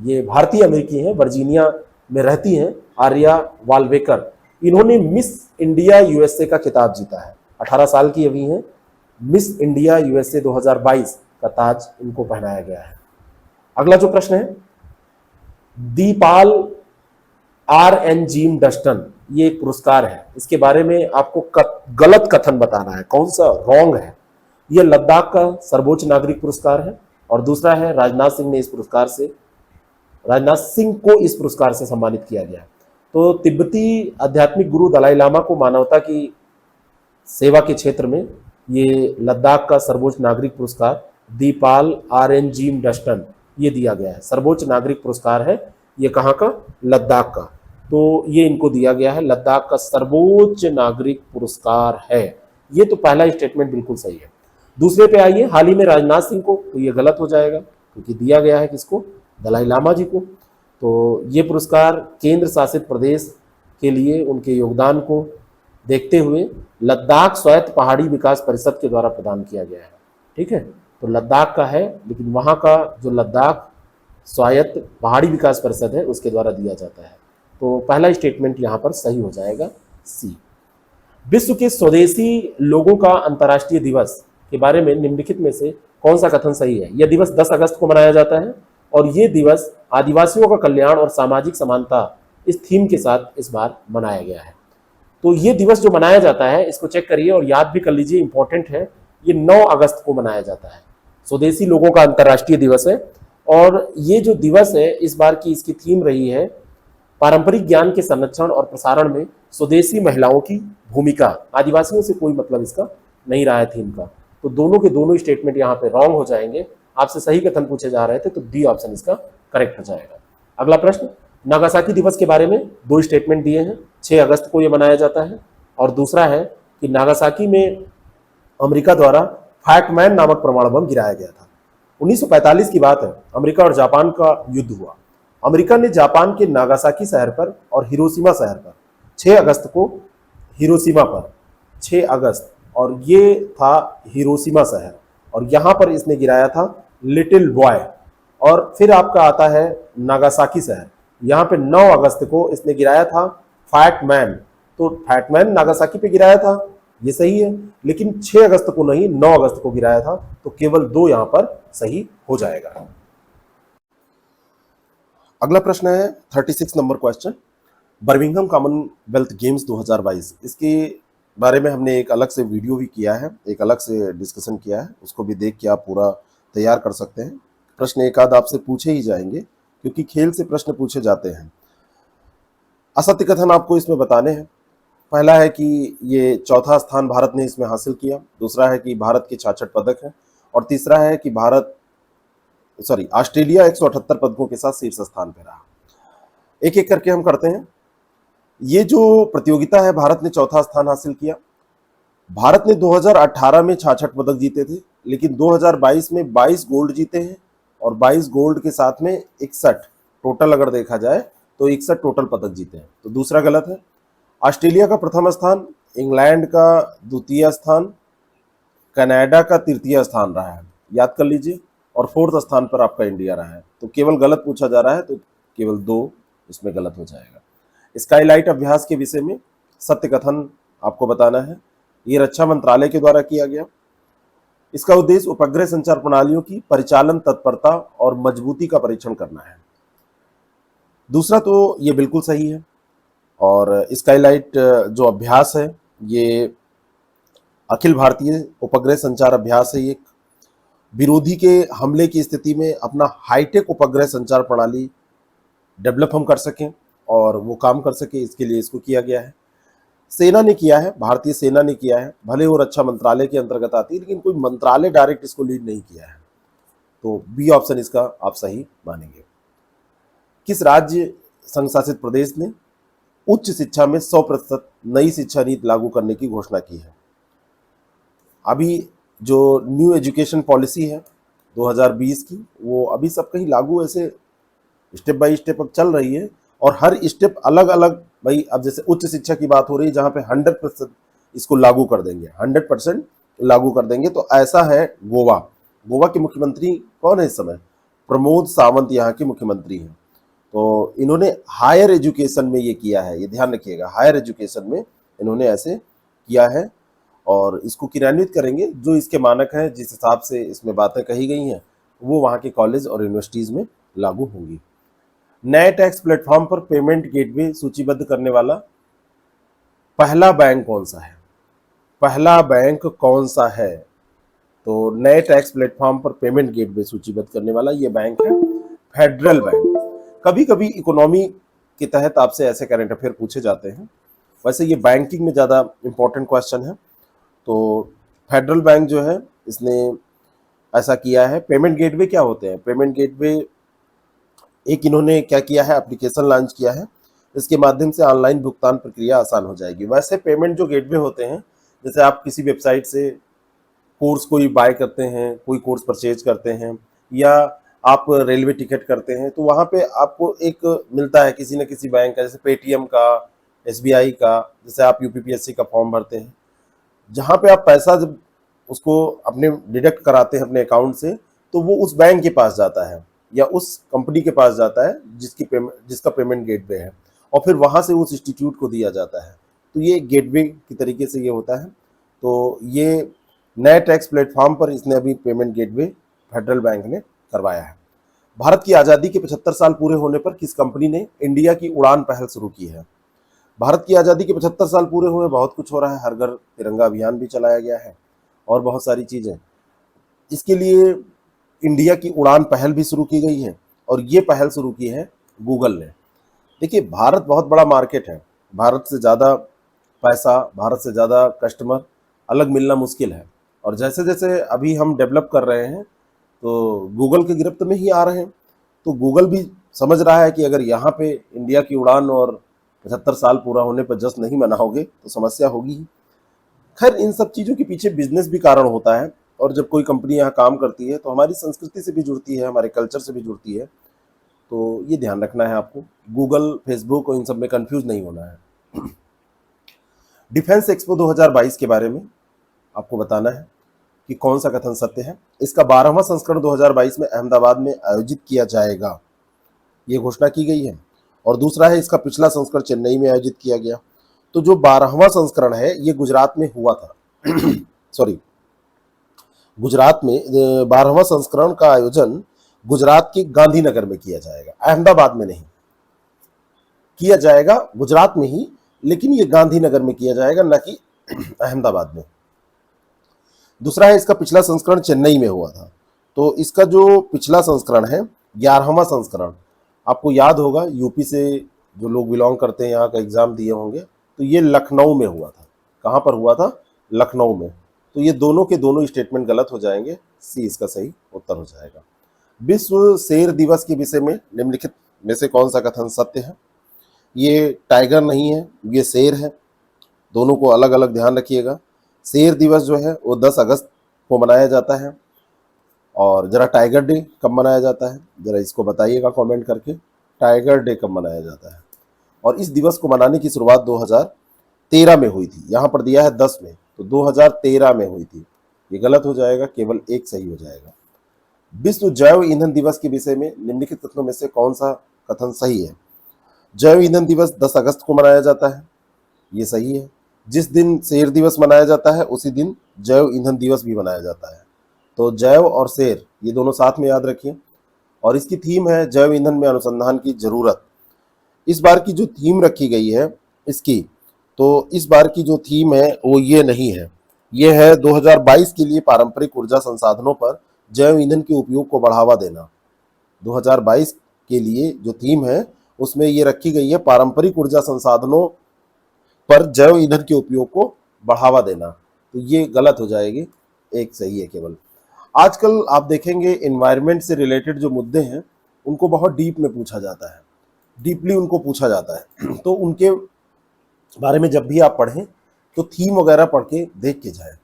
ये भारतीय अमेरिकी हैं, वर्जीनिया में रहती हैं आर्या वालवेकर। इन्होंने मिस इंडिया USA का खिताब जीता है, 18 साल की अभी हैं। मिस इंडिया USA 2022 का ताज इनको पहनाया गया है। अगला जो प्रश्न है, दीपाल RN जीम डस्टन, ये एक पुरस्कार है, इसके बारे में आपको गलत कथन बताना है, कौन सा रॉन्ग है। ये लद्दाख का सर्वोच्च नागरिक पुरस्कार है, और दूसरा है राजनाथ सिंह को इस पुरस्कार से सम्मानित किया गया। तो तिब्बती आध्यात्मिक गुरु दलाई लामा को मानवता की सेवा के क्षेत्र में ये लद्दाख का सर्वोच्च नागरिक पुरस्कार दीपाल RN जीम डस्टन ये दिया गया है। सर्वोच्च नागरिक पुरस्कार है ये, कहाँ का? लद्दाख का। तो ये इनको दिया गया है, लद्दाख का सर्वोच्च नागरिक पुरस्कार है। ये तो पहला स्टेटमेंट बिल्कुल सही है। दूसरे पे आइए, हाल ही में राजनाथ सिंह को, तो ये गलत हो जाएगा क्योंकि दिया गया है किसको? दलाई लामा जी को। तो ये पुरस्कार केंद्र शासित प्रदेश के लिए उनके योगदान को देखते हुए लद्दाख स्वायत्त पहाड़ी विकास परिषद के द्वारा प्रदान किया गया है। ठीक है, तो लद्दाख का है, लेकिन वहाँ का जो लद्दाख स्वायत्त पहाड़ी विकास परिषद है उसके द्वारा दिया जाता है। तो पहला स्टेटमेंट यहाँ पर सही हो जाएगा, सी। विश्व के स्वदेशी लोगों का अंतर्राष्ट्रीय दिवस के बारे में निम्नलिखित में से कौन सा कथन सही है? यह दिवस 10 अगस्त को मनाया जाता है और ये दिवस आदिवासियों का कल्याण और सामाजिक समानता इस थीम के साथ इस बार मनाया गया है। तो ये दिवस जो मनाया जाता है इसको चेक करिए और याद भी कर लीजिए, इंपॉर्टेंट है। ये 9 अगस्त को मनाया जाता है, स्वदेशी लोगों का अंतर्राष्ट्रीय दिवस है। और ये जो दिवस है इस बार की इसकी थीम रही है पारंपरिक ज्ञान के संरक्षण और प्रसारण में स्वदेशी महिलाओं की भूमिका। आदिवासियों से कोई मतलब इसका नहीं रहा है थीम का। तो दोनों के दोनों स्टेटमेंट यहाँ पे रॉन्ग हो जाएंगे। आपसे सही कथन पूछे जा रहे थे तो डी ऑप्शन इसका करेक्ट हो जाएगा। अगला प्रश्न, नागासाकी दिवस के बारे में 2 स्टेटमेंट दिए हैं। 6 अगस्त को यह मनाया जाता है और दूसरा है कि नागासाकी में अमेरिका द्वारा फैटमैन नामक परमाणु बम गिराया गया था। 1945 की बात है, अमेरिका और जापान का युद्ध हुआ। अमेरिका ने जापान के नागासाकी शहर पर और हिरोशिमा शहर पर 6 अगस्त को, हिरोशिमा पर 6 अगस्त, और ये था हिरोशिमा शहर, और यहाँ पर इसने गिराया था लिटिल बॉय। और फिर आपका आता है नागासाकी शहर, यहाँ पे 9 अगस्त को इसने गिराया था फैटमैन। तो फैटमैन नागासाकी पे गिराया था, ये सही है, लेकिन 6 अगस्त को नहीं 9 अगस्त को गिराया था, तो केवल 2 यहाँ पर सही हो जाएगा। अगला प्रश्न है 36 number question, Birmingham Commonwealth games 2022, इसके बारे में हमने एक अलग से वीडियो भी किया है, एक अलग से डिस्कशन किया है, उसको भी देख के आप पूरा तैयार कर सकते हैं। प्रश्न एक आध आपसे पूछे ही जाएंगे क्योंकि खेल से प्रश्न पूछे जाते हैं। असत्य कथन आपको इसमें बताने हैं। पहला है कि ये चौथा स्थान भारत ने इसमें हासिल किया, दूसरा है कि भारत के 66 पदक हैं, और तीसरा है कि ऑस्ट्रेलिया 178 पदकों के साथ शीर्ष स्थान पर रहा। एक एक करके हम करते हैं। ये जो प्रतियोगिता है, भारत ने चौथा स्थान हासिल किया। भारत ने 2018 में 66 पदक जीते थे, लेकिन 2022 में 22 गोल्ड जीते हैं, और 22 गोल्ड के साथ में 61 टोटल अगर देखा जाए तो 61 टोटल पदक जीते हैं, तो दूसरा गलत है। ऑस्ट्रेलिया का प्रथम स्थान, इंग्लैंड का द्वितीय स्थान, कनाडा का तृतीय स्थान रहा है, याद कर लीजिए, और फोर्थ स्थान पर आपका इंडिया रहा है। तो केवल गलत पूछा जा रहा है, तो केवल 2 इसमें गलत हो जाएगा। स्काईलाइट अभ्यास के विषय में सत्य कथन आपको बताना है। ये रक्षा मंत्रालय के द्वारा किया गया। इसका उद्देश्य उपग्रह संचार प्रणालियों की परिचालन तत्परता और मजबूती का परीक्षण करना है। दूसरा तो ये बिल्कुल सही है, और स्काईलाइट जो अभ्यास है ये अखिल भारतीय उपग्रह संचार अभ्यास है। ये विरोधी के हमले की स्थिति में अपना हाईटेक उपग्रह संचार प्रणाली डेवलप हम कर सकें और वो काम कर सके, इसके लिए इसको किया गया है। सेना ने किया है, भारतीय सेना ने किया है, भले वो रक्षा मंत्रालय के अंतर्गत आती है, लेकिन कोई मंत्रालय डायरेक्ट इसको लीड नहीं किया है। तो बी ऑप्शन इसका आप सही मानेंगे। किस राज्य संघ शासित प्रदेश ने उच्च शिक्षा में 100% नई शिक्षा नीति लागू करने की घोषणा की है? अभी जो न्यू एजुकेशन पॉलिसी है 2020 की, वो अभी सब कहीं लागू ऐसे स्टेप बाय स्टेप अब चल रही है, और हर स्टेप अलग अलग। भाई अब जैसे उच्च शिक्षा की बात हो रही है, जहाँ पे 100% इसको लागू कर देंगे, 100% लागू कर देंगे। तो ऐसा है गोवा। गोवा के मुख्यमंत्री कौन है इस समय? प्रमोद सावंत यहाँ के मुख्यमंत्री हैं। तो इन्होंने हायर एजुकेशन में ये किया है, ये ध्यान रखिएगा, हायर एजुकेशन में इन्होंने ऐसे किया है, और इसको क्रियान्वित करेंगे। जो इसके मानक हैं, जिस हिसाब से इसमें बातें कही गई हैं, वो वहाँ के कॉलेज और यूनिवर्सिटीज में लागू होंगी। नए टैक्स प्लेटफॉर्म पर पेमेंट गेटवे सूचीबद्ध करने वाला पहला बैंक कौन सा है? पहला बैंक कौन सा है? तो नए टैक्स प्लेटफॉर्म पर पेमेंट गेटवे सूचीबद्ध करने वाला ये बैंक है फेडरल बैंक। कभी कभी इकोनॉमी के तहत आपसे ऐसे करंट अफेयर पूछे जाते हैं, वैसे ये बैंकिंग में ज़्यादा इंपॉर्टेंट क्वेश्चन है। तो फेडरल बैंक जो है, इसने ऐसा किया है। पेमेंट गेटवे क्या होते हैं? पेमेंट गेटवे एक इन्होंने क्या किया है, एप्लीकेशन लॉन्च किया है, इसके माध्यम से ऑनलाइन भुगतान प्रक्रिया आसान हो जाएगी। वैसे पेमेंट जो गेटवे होते हैं, जैसे आप किसी वेबसाइट से कोर्स कोई बाय करते हैं, कोई कोर्स परचेज करते हैं, या आप रेलवे टिकट करते हैं, तो वहाँ पे आपको एक मिलता है किसी न किसी बैंक का, जैसे पेटीएम का, एसबीआई का, जैसे आप यूपीपीएससी का फॉर्म भरते हैं, जहाँ पे आप पैसा जब उसको अपने डिडक्ट कराते हैं अपने अकाउंट से, तो वो उस बैंक के पास जाता है या उस कंपनी के पास जाता है जिसका पेमेंट गेटवे है, और फिर वहाँ से उस इंस्टीट्यूट को दिया जाता है। तो ये गेटवे की तरीके से ये होता है। तो ये नए टैक्स प्लेटफॉर्म पर इसने अभी पेमेंट गेटवे फेडरल बैंक ने करवाया है। भारत की आज़ादी के 75 साल पूरे होने पर किस कंपनी ने इंडिया की उड़ान पहल शुरू की है? भारत की आज़ादी के 75 साल पूरे हुए, बहुत कुछ हो रहा है, हर घर तिरंगा अभियान भी चलाया गया है और बहुत सारी चीज़ें। इसके लिए इंडिया की उड़ान पहल भी शुरू की गई है, और ये पहल शुरू की है गूगल ने। देखिए, भारत बहुत बड़ा मार्केट है, भारत से ज़्यादा पैसा, भारत से ज़्यादा कस्टमर अलग मिलना मुश्किल है, और जैसे जैसे अभी हम डेवलप कर रहे हैं तो गूगल के गिरफ्त में ही आ रहे हैं। तो गूगल भी समझ रहा है कि अगर यहाँ पे इंडिया की उड़ान और 75 साल पूरा होने पर जश्न नहीं मनाओगे तो समस्या होगी ही। खैर, इन सब चीज़ों के पीछे बिजनेस भी कारण होता है, और जब कोई कंपनी यहाँ काम करती है तो हमारी संस्कृति से भी जुड़ती है, हमारे कल्चर से भी जुड़ती है। तो ये ध्यान रखना है आपको, गूगल, फेसबुक और इन सब में कंफ्यूज नहीं होना है। डिफेंस एक्सपो 2022 के बारे में आपको बताना है कि कौन सा कथन सत्य है। इसका 12वां संस्करण 2022 में अहमदाबाद में आयोजित किया जाएगा, ये घोषणा की गई है। और दूसरा है, इसका पिछला संस्करण चेन्नई में आयोजित किया गया। तो जो 12वां संस्करण है ये गुजरात में हुआ था सॉरी, गुजरात में 12वां संस्करण का आयोजन गुजरात के गांधीनगर में किया जाएगा, अहमदाबाद में नहीं किया जाएगा, गुजरात में ही, लेकिन ये गांधीनगर में किया जाएगा, न कि अहमदाबाद में। दूसरा है, इसका पिछला संस्करण चेन्नई में हुआ था। तो इसका जो पिछला संस्करण है, 11वां संस्करण, आपको याद होगा, यूपी से जो लोग बिलोंग करते हैं, यहाँ का एग्जाम दिए होंगे, तो ये लखनऊ में हुआ था। कहाँ पर हुआ था? लखनऊ में। तो ये दोनों के दोनों स्टेटमेंट गलत हो जाएंगे, सी इसका सही उत्तर हो जाएगा। विश्व शेर दिवस के विषय में निम्नलिखित में से कौन सा कथन सत्य है? ये टाइगर नहीं है, ये शेर है, दोनों को अलग अलग ध्यान रखिएगा। शेर दिवस जो है वो 10 अगस्त को मनाया जाता है। और जरा टाइगर डे कब मनाया जाता है, जरा इसको बताइएगा कमेंट करके, टाइगर डे कब मनाया जाता है। और इस दिवस को मनाने की शुरुआत 2013 में हुई थी, यहाँ पर दिया है 10 में, तो 2013 में हुई थी। ये गलत हो जाएगा, केवल एक सही हो जाएगा। विश्व जैव ईंधन दिवस के विषय में निम्नलिखित कथनों में से कौन सा कथन सही है? जैव ईंधन दिवस 10 अगस्त को मनाया जाता है, ये सही है। जिस दिन शेर दिवस मनाया जाता है उसी दिन जैव ईंधन दिवस भी मनाया जाता है। तो जैव और शेर ये दोनों साथ में याद रखिए। और इसकी थीम है जैव ईंधन में अनुसंधान की जरूरत। इस बार की जो थीम रखी गई है इसकी, तो इस बार की जो थीम है वो ये नहीं है, ये है 2022 के लिए पारंपरिक ऊर्जा संसाधनों पर जैव ईंधन के उपयोग को बढ़ावा देना। 2022 के लिए जो थीम है उसमें ये रखी गई है पारंपरिक ऊर्जा संसाधनों पर जैव ईंधन के उपयोग को बढ़ावा देना, तो ये गलत हो जाएगी, एक सही है केवल। आजकल आप देखेंगे एनवायरनमेंट से रिलेटेड जो मुद्दे हैं उनको बहुत डीप में पूछा जाता है, डीपली उनको पूछा जाता है। तो उनके बारे में जब भी आप पढ़ें तो थीम वगैरह पढ़ के देख के जाएं।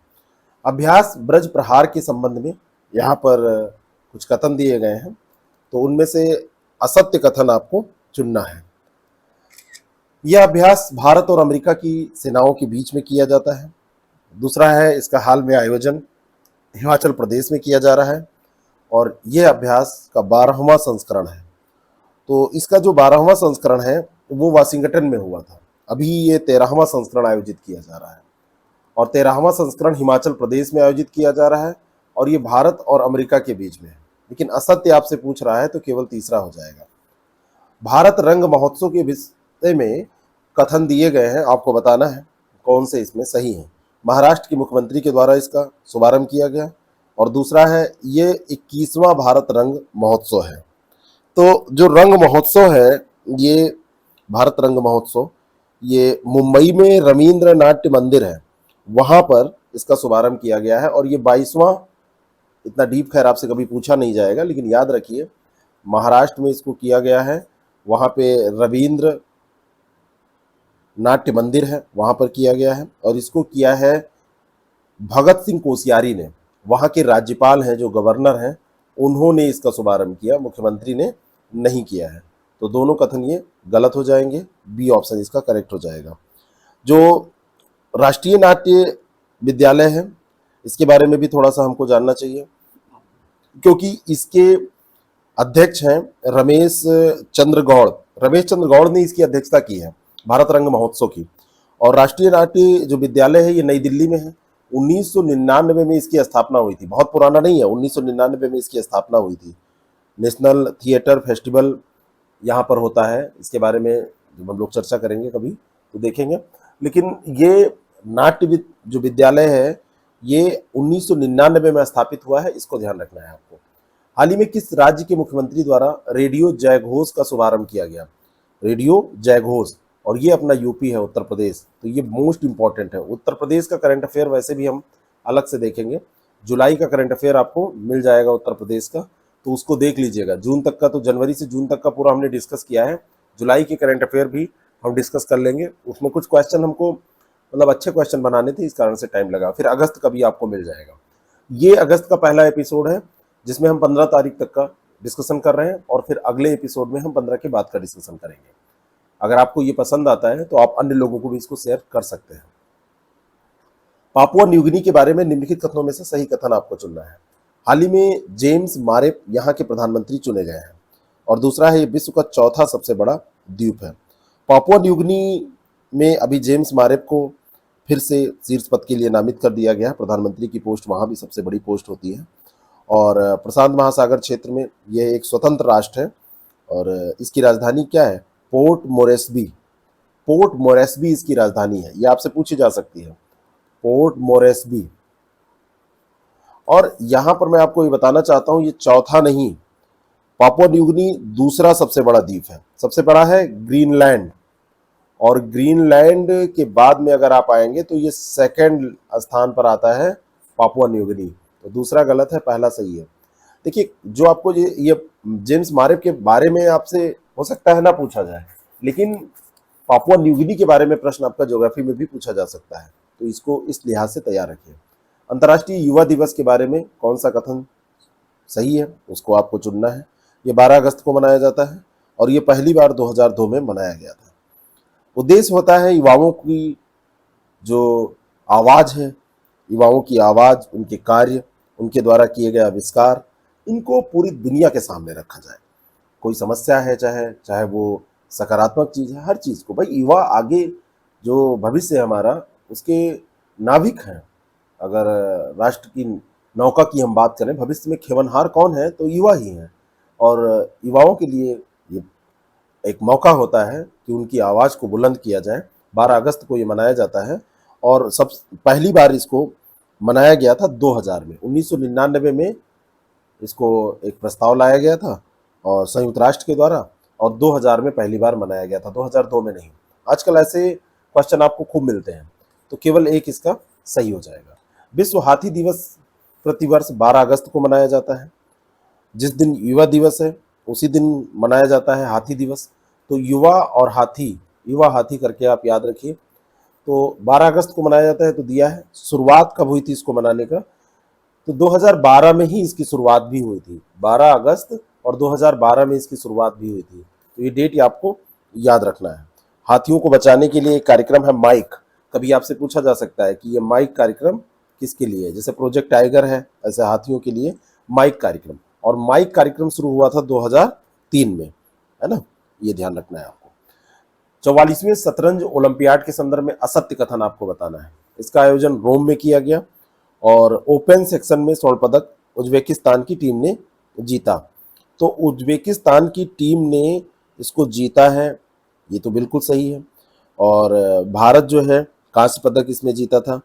अभ्यास ब्रज प्रहार के संबंध में यहाँ पर कुछ कथन दिए गए हैं, तो उनमें से असत्य कथन आपको चुनना है। यह अभ्यास भारत और अमेरिका की सेनाओं के बीच में किया जाता है। दूसरा है, इसका हाल में आयोजन हिमाचल प्रदेश में किया जा रहा है और यह अभ्यास का 12वां संस्करण है। तो इसका जो 12वां संस्करण है वो वाशिंगटन में हुआ था, अभी ये 13वां संस्करण आयोजित किया जा रहा है और 13वां संस्करण हिमाचल प्रदेश में आयोजित किया जा रहा है और ये भारत और अमेरिका के बीच में है। लेकिन असत्य आपसे पूछ रहा है तो केवल तीसरा हो जाएगा। भारत रंग महोत्सव के विषय में कथन दिए गए हैं, आपको बताना है कौन से इसमें सही है। महाराष्ट्र के मुख्यमंत्री के द्वारा इसका शुभारंभ किया गया और दूसरा है ये 21वां भारत रंग महोत्सव है। तो जो रंग महोत्सव है ये भारत रंग महोत्सव, ये मुंबई में रवींद्र नाट्य मंदिर है, वहां पर इसका शुभारंभ किया गया है और ये 22वां, इतना डीप खैर आपसे कभी पूछा नहीं जाएगा, लेकिन याद रखिए महाराष्ट्र में इसको किया गया है, वहां पे रवींद्र नाट्य मंदिर है वहां पर किया गया है और इसको किया है भगत सिंह कोश्यारी ने, वहां के राज्यपाल हैं जो गवर्नर हैं, उन्होंने इसका शुभारंभ किया, मुख्यमंत्री ने नहीं किया है। तो दोनों कथन ये गलत हो जाएंगे, बी ऑप्शन इसका करेक्ट हो जाएगा। जो राष्ट्रीय नाट्य विद्यालय है इसके बारे में भी थोड़ा सा हमको जानना चाहिए, क्योंकि इसके अध्यक्ष हैं रमेश चंद्र गौड़। रमेश चंद्र गौड़ ने इसकी अध्यक्षता की है भारत रंग महोत्सव की। और राष्ट्रीय नाट्य जो विद्यालय है ये नई दिल्ली में है। 1999 में इसकी स्थापना हुई थी, बहुत पुराना नहीं है, 1999 में इसकी स्थापना हुई थी। नेशनल थिएटर फेस्टिवल यहाँ पर होता है, इसके बारे में जब हम लोग चर्चा करेंगे कभी तो देखेंगे। लेकिन ये नाट्य जो विद्यालय है ये 1999 में स्थापित हुआ है, इसको ध्यान रखना है आपको। हाल ही में किस राज्य के मुख्यमंत्री द्वारा रेडियो जयघोष का शुभारंभ किया गया? रेडियो जयघोष, और ये अपना यूपी है, उत्तर प्रदेश। तो ये मोस्ट इंपॉर्टेंट है। उत्तर प्रदेश का करंट अफेयर वैसे भी हम अलग से देखेंगे, जुलाई का करंट अफेयर आपको मिल जाएगा उत्तर प्रदेश का, तो उसको देख लीजिएगा। जून तक का, तो जनवरी से जून तक का पूरा हमने डिस्कस किया है, जुलाई के करंट अफेयर भी हम डिस्कस कर लेंगे। उसमें कुछ क्वेश्चन हमको मतलब अच्छे क्वेश्चन बनाने थे, इस कारण से टाइम लगा। फिर अगस्त का भी आपको मिल जाएगा। ये अगस्त का पहला एपिसोड है जिसमें हम 15 तारीख तक का डिस्कशन कर रहे हैं और फिर अगले एपिसोड में हम 15 के बाद का डिस्कशन करेंगे। अगर आपको ये पसंद आता है तो आप अन्य लोगों को भी इसको शेयर कर सकते हैं। पापुआ न्यूगिनी के बारे में निम्नलिखित कथनों में से सही कथन आपको चुनना है। हाल ही में जेम्स मारेप यहाँ के प्रधानमंत्री चुने गए हैं और दूसरा है ये विश्व का चौथा सबसे बड़ा द्वीप है। पापुआ न्यूगिनी में अभी जेम्स मारेप को फिर से शीर्ष पद के लिए नामित कर दिया गया है। प्रधानमंत्री की पोस्ट वहाँ भी सबसे बड़ी पोस्ट होती है और प्रशांत महासागर क्षेत्र में यह एक स्वतंत्र राष्ट्र है और इसकी राजधानी क्या है? Port Moresby. पोर्ट मोरेस्बी इसकी राजधानी है, ये आपसे पूछी जा सकती है, पोर्ट मोरेस्बी। और यहां पर मैं आपको ये बताना चाहता हूं, ये चौथा नहीं, पापुआ न्यू गिनी दूसरा सबसे बड़ा द्वीप है। सबसे बड़ा है ग्रीनलैंड, और ग्रीनलैंड के बाद में अगर आप आएंगे तो ये सेकंड स्थान पर आता है पापुआ न्यू गिनी। तो दूसरा गलत है, पहला सही है। देखिए, जो आपको ये जेम्स मारेप के बारे में आपसे हो सकता है ना पूछा जाए, लेकिन पापुआ न्यू गिनी के बारे में प्रश्न आपका ज्योग्राफी में भी पूछा जा सकता है, तो इसको इस लिहाज से तैयार रखिए। अंतर्राष्ट्रीय युवा दिवस के बारे में कौन सा कथन सही है, उसको आपको चुनना है। ये 12 अगस्त को मनाया जाता है और ये पहली बार 2002 में मनाया गया था। उद्देश्य होता है युवाओं की जो आवाज़ है, युवाओं की आवाज़, उनके कार्य, उनके द्वारा किए गए आविष्कार, इनको पूरी दुनिया के सामने रखा जाए। कोई समस्या है, चाहे चाहे वो सकारात्मक चीज़ है, हर चीज़ को, भाई युवा आगे जो भविष्य है हमारा, उसके नाविक हैं। अगर राष्ट्र की नौका की हम बात करें, भविष्य में खेवनहार कौन है, तो युवा ही हैं। और युवाओं के लिए ये एक मौका होता है कि उनकी आवाज़ को बुलंद किया जाए। 12 अगस्त को ये मनाया जाता है और सब पहली बार इसको मनाया गया था 2000 में। 1999 में इसको एक प्रस्ताव लाया गया था और संयुक्त राष्ट्र के द्वारा, और 2000 में पहली बार मनाया गया था, 2002 में नहीं। आजकल ऐसे क्वेश्चन आपको खूब मिलते हैं, तो केवल एक इसका सही हो जाएगा। विश्व हाथी दिवस प्रतिवर्ष 12 अगस्त को मनाया जाता है। जिस दिन युवा दिवस है उसी दिन मनाया जाता है हाथी दिवस। तो युवा और हाथी, युवा हाथी करके आप याद रखिए। तो 12 अगस्त को मनाया जाता है, तो दिया है। शुरुआत कब हुई थी इसको मनाने का, तो 2012 में ही इसकी शुरुआत भी हुई थी। 12 अगस्त और 2012 में इसकी शुरुआत भी हुई थी, तो ये डेट आपको याद रखना है। हाथियों को बचाने के लिए एक कार्यक्रम है माइक। कभी आपसे पूछा जा सकता है कि ये माइक कार्यक्रम किसके लिए है, जैसे प्रोजेक्ट टाइगर है, ऐसे हाथियों के लिए माइक कार्यक्रम। और माइक कार्यक्रम शुरू हुआ था 2003 में, है ना, ये ध्यान रखना है आपको। 44वें शतरंज ओलंपियाड के संदर्भ में असत्य कथन आपको बताना है। इसका आयोजन रोम में किया गया और ओपन सेक्शन में स्वर्ण पदक उज्बेकिस्तान की टीम ने जीता। तो उज्बेकिस्तान की टीम ने इसको जीता है, ये तो बिल्कुल सही है। और भारत जो है कांस्य पदक इसमें जीता था।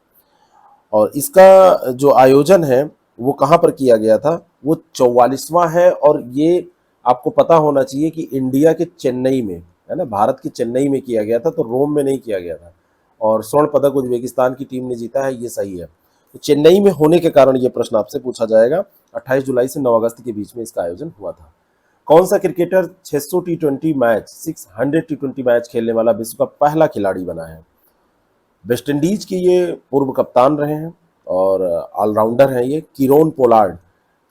और इसका जो आयोजन है वो कहाँ पर किया गया था, वो 44वां है। और ये आपको पता होना चाहिए कि इंडिया के चेन्नई में, है ना, भारत के चेन्नई में किया गया था, तो रोम में नहीं किया गया था। और स्वर्ण पदक उज्बेकिस्तान की टीम ने जीता है, ये सही है। तो चेन्नई में होने के कारण ये प्रश्न आपसे पूछा जाएगा। 28 जुलाई से 9 अगस्त के बीच में इसका आयोजन हुआ था। कौन सा क्रिकेटर 600 टी20 मैच, 600 टी20 मैच खेलने वाला विश्व का पहला खिलाड़ी बना है? वेस्ट इंडीज के ये पूर्व कप्तान रहे हैं और ऑलराउंडर हैं ये, किरोन पोलार्ड।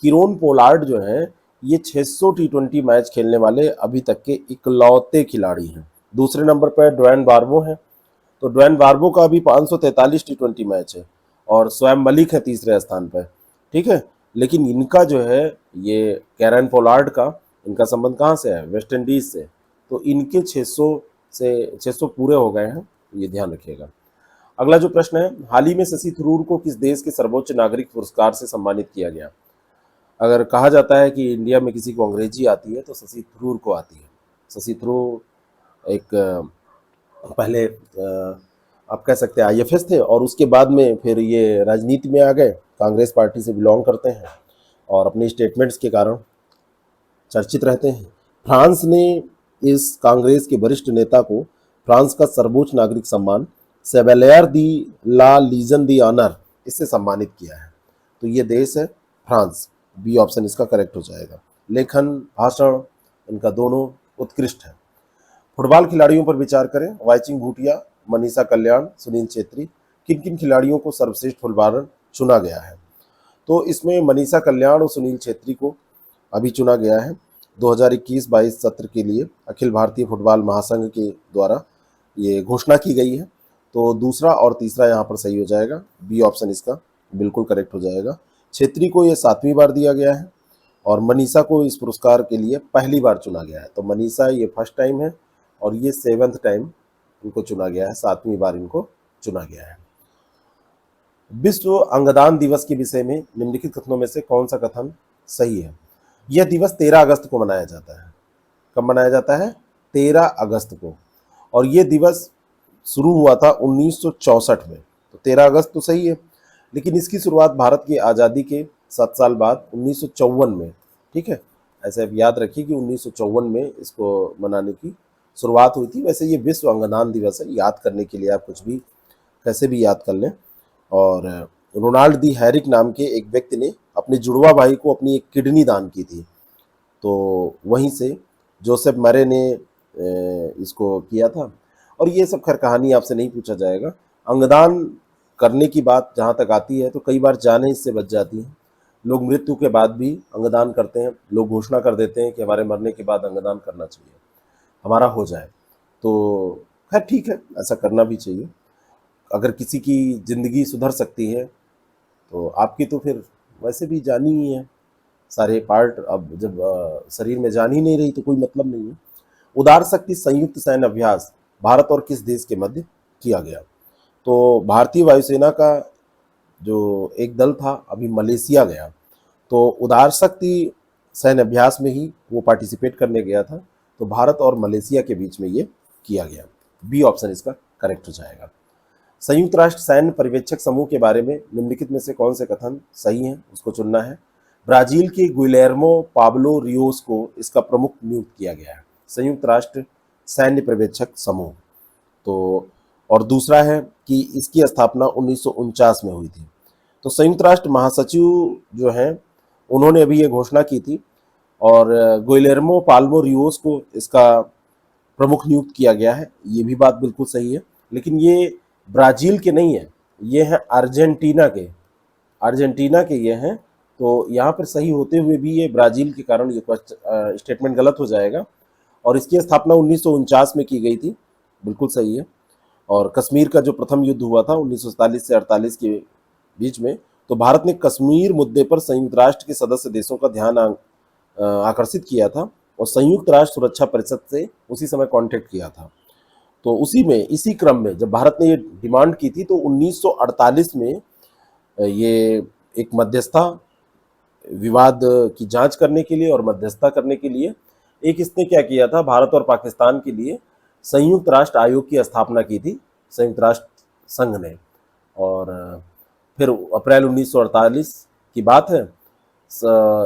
किरोन पोलार्ड जो है ये 600 टी20 मैच खेलने वाले अभी तक के इकलौते खिलाड़ी हैं। दूसरे नंबर पर ड्वेन बार्बो हैं, तो ड्वेन बार्बो का अभी 543 टी20 मैच है। और स्वयं मलिक है तीसरे स्थान पर, ठीक है। लेकिन इनका जो है ये कैरन पोलार्ड का, इनका संबंध कहाँ से है, वेस्ट इंडीज से। तो इनके 600 पूरे हो गए हैं, ये ध्यान रखिएगा। अगला जो प्रश्न है, हाल ही में शशि थरूर को किस देश के सर्वोच्च नागरिक पुरस्कार से सम्मानित किया गया? अगर कहा जाता है कि इंडिया में किसी को अंग्रेजी आती है तो शशि थरूर को आती है। शशि थरूर एक पहले आप कह सकते हैं IFS थे और उसके बाद में फिर ये राजनीति में आ गए, कांग्रेस पार्टी से बिलोंग करते हैं और अपने स्टेटमेंट्स के कारण चर्चित रहते हैं। फ्रांस ने इस कांग्रेस के वरिष्ठ नेता को फ्रांस का सर्वोच्च नागरिक सम्मान सेवेलियर दी ला लीजन दी ऑनर, इससे सम्मानित किया है। तो ये देश है फ्रांस। बी ऑप्शन इसका करेक्ट हो जाएगा। लेखन, भाषण, इनका दोनों उत्कृष्ट है। फुटबॉल खिलाड़ियों पर विचार करें। वाइचिंग भूटिया, मनीषा कल्याण, सुनील छेत्री, किन किन खिलाड़ियों को सर्वश्रेष्ठ फुटबॉलर चुना गया है? तो इसमें मनीषा कल्याण और सुनील छेत्री को अभी चुना गया है 2021-22 सत्र के लिए। अखिल भारतीय फुटबॉल महासंघ के द्वारा ये घोषणा की गई है। तो दूसरा और तीसरा यहाँ पर सही हो जाएगा। बी ऑप्शन इसका बिल्कुल करेक्ट हो जाएगा। छेत्री को ये 7वीं बार दिया गया है और मनीषा को इस पुरस्कार के लिए पहली बार चुना गया है। तो मनीषा ये फर्स्ट टाइम है और ये 7th टाइम इनको चुना गया है, 7वीं बार इनको चुना गया है। विश्व अंगदान दिवस के विषय में निम्नलिखित कथनों में से कौन सा कथन सही है? यह दिवस 13 अगस्त को मनाया जाता है। कब मनाया जाता है? 13 अगस्त को। और ये दिवस शुरू हुआ था 1964 में। तो 13 अगस्त तो सही है, लेकिन इसकी शुरुआत भारत की आज़ादी के 7 साल बाद 1954 में, ठीक है, ऐसे आप याद रखिए कि 1954 में इसको मनाने की शुरुआत हुई थी। वैसे ये विश्व अंगदान दिवस है, याद करने के लिए आप कुछ भी कैसे भी याद कर लें। और रोनाल्ड दी हैरिक नाम के एक व्यक्ति ने अपने जुड़वा भाई को अपनी एक किडनी दान की थी, तो वहीं से जोसेफ मरे ने इसको किया था। और ये सब खैर कहानी आपसे नहीं पूछा जाएगा। अंगदान करने की बात जहाँ तक आती है तो कई बार जानें इससे बच जाती हैं। लोग मृत्यु के बाद भी अंगदान करते हैं, लोग घोषणा कर देते हैं कि हमारे मरने के बाद अंगदान करना चाहिए, हमारा हो जाए। तो खैर ठीक है, ऐसा करना भी चाहिए। अगर किसी की ज़िंदगी सुधर सकती है तो आपकी तो फिर वैसे भी जानी ही है। सारे पार्ट अब जब शरीर में जान ही नहीं रही तो कोई मतलब नहीं है। उदार शक्ति संयुक्त सैन्य अभ्यास भारत और किस देश के मध्य किया गया? तो भारतीय वायुसेना का जो एक दल था अभी मलेशिया गया, तो उदार शक्ति सैन्य अभ्यास में ही वो पार्टिसिपेट करने गया था। तो भारत और मलेशिया के बीच में ये किया गया। बी ऑप्शन इसका करेक्ट हो जाएगा। संयुक्त राष्ट्र सैन्य पर्यवेक्षक समूह के बारे में निम्नलिखित में से कौन से कथन सही हैं, उसको चुनना है। ब्राजील के गुइलेर्मो पाब्लो रियोस को इसका प्रमुख नियुक्त किया गया है, संयुक्त राष्ट्र सैन्य पर्यवेक्षक समूह। तो और दूसरा है कि इसकी स्थापना 1949 में हुई थी। तो संयुक्त राष्ट्र महासचिव जो हैं उन्होंने अभी ये घोषणा की थी, और गुइलेर्मो पाल्मो रियोस को इसका प्रमुख नियुक्त किया गया है। ये भी बात बिल्कुल सही है, लेकिन ये ब्राजील के नहीं है, ये हैं अर्जेंटीना के। अर्जेंटीना के ये हैं, तो यहाँ पर सही होते हुए भी ये ब्राजील के कारण ये स्टेटमेंट गलत हो जाएगा। और इसकी स्थापना 1949 में की गई थी, बिल्कुल सही है। और कश्मीर का जो प्रथम युद्ध हुआ था 1947 से 48 के बीच में, तो भारत ने कश्मीर मुद्दे पर संयुक्त राष्ट्र के सदस्य देशों का ध्यान आकर्षित किया था और संयुक्त राष्ट्र सुरक्षा परिषद से उसी समय कॉन्टेक्ट किया था। तो उसी में इसी क्रम में जब भारत ने ये डिमांड की थी तो 1948 में ये एक मध्यस्थता विवाद की जांच करने के लिए और मध्यस्थता करने के लिए एक इसने क्या किया था, भारत और पाकिस्तान के लिए संयुक्त राष्ट्र आयोग की स्थापना की थी संयुक्त राष्ट्र संघ ने। और फिर अप्रैल 1948 की बात है,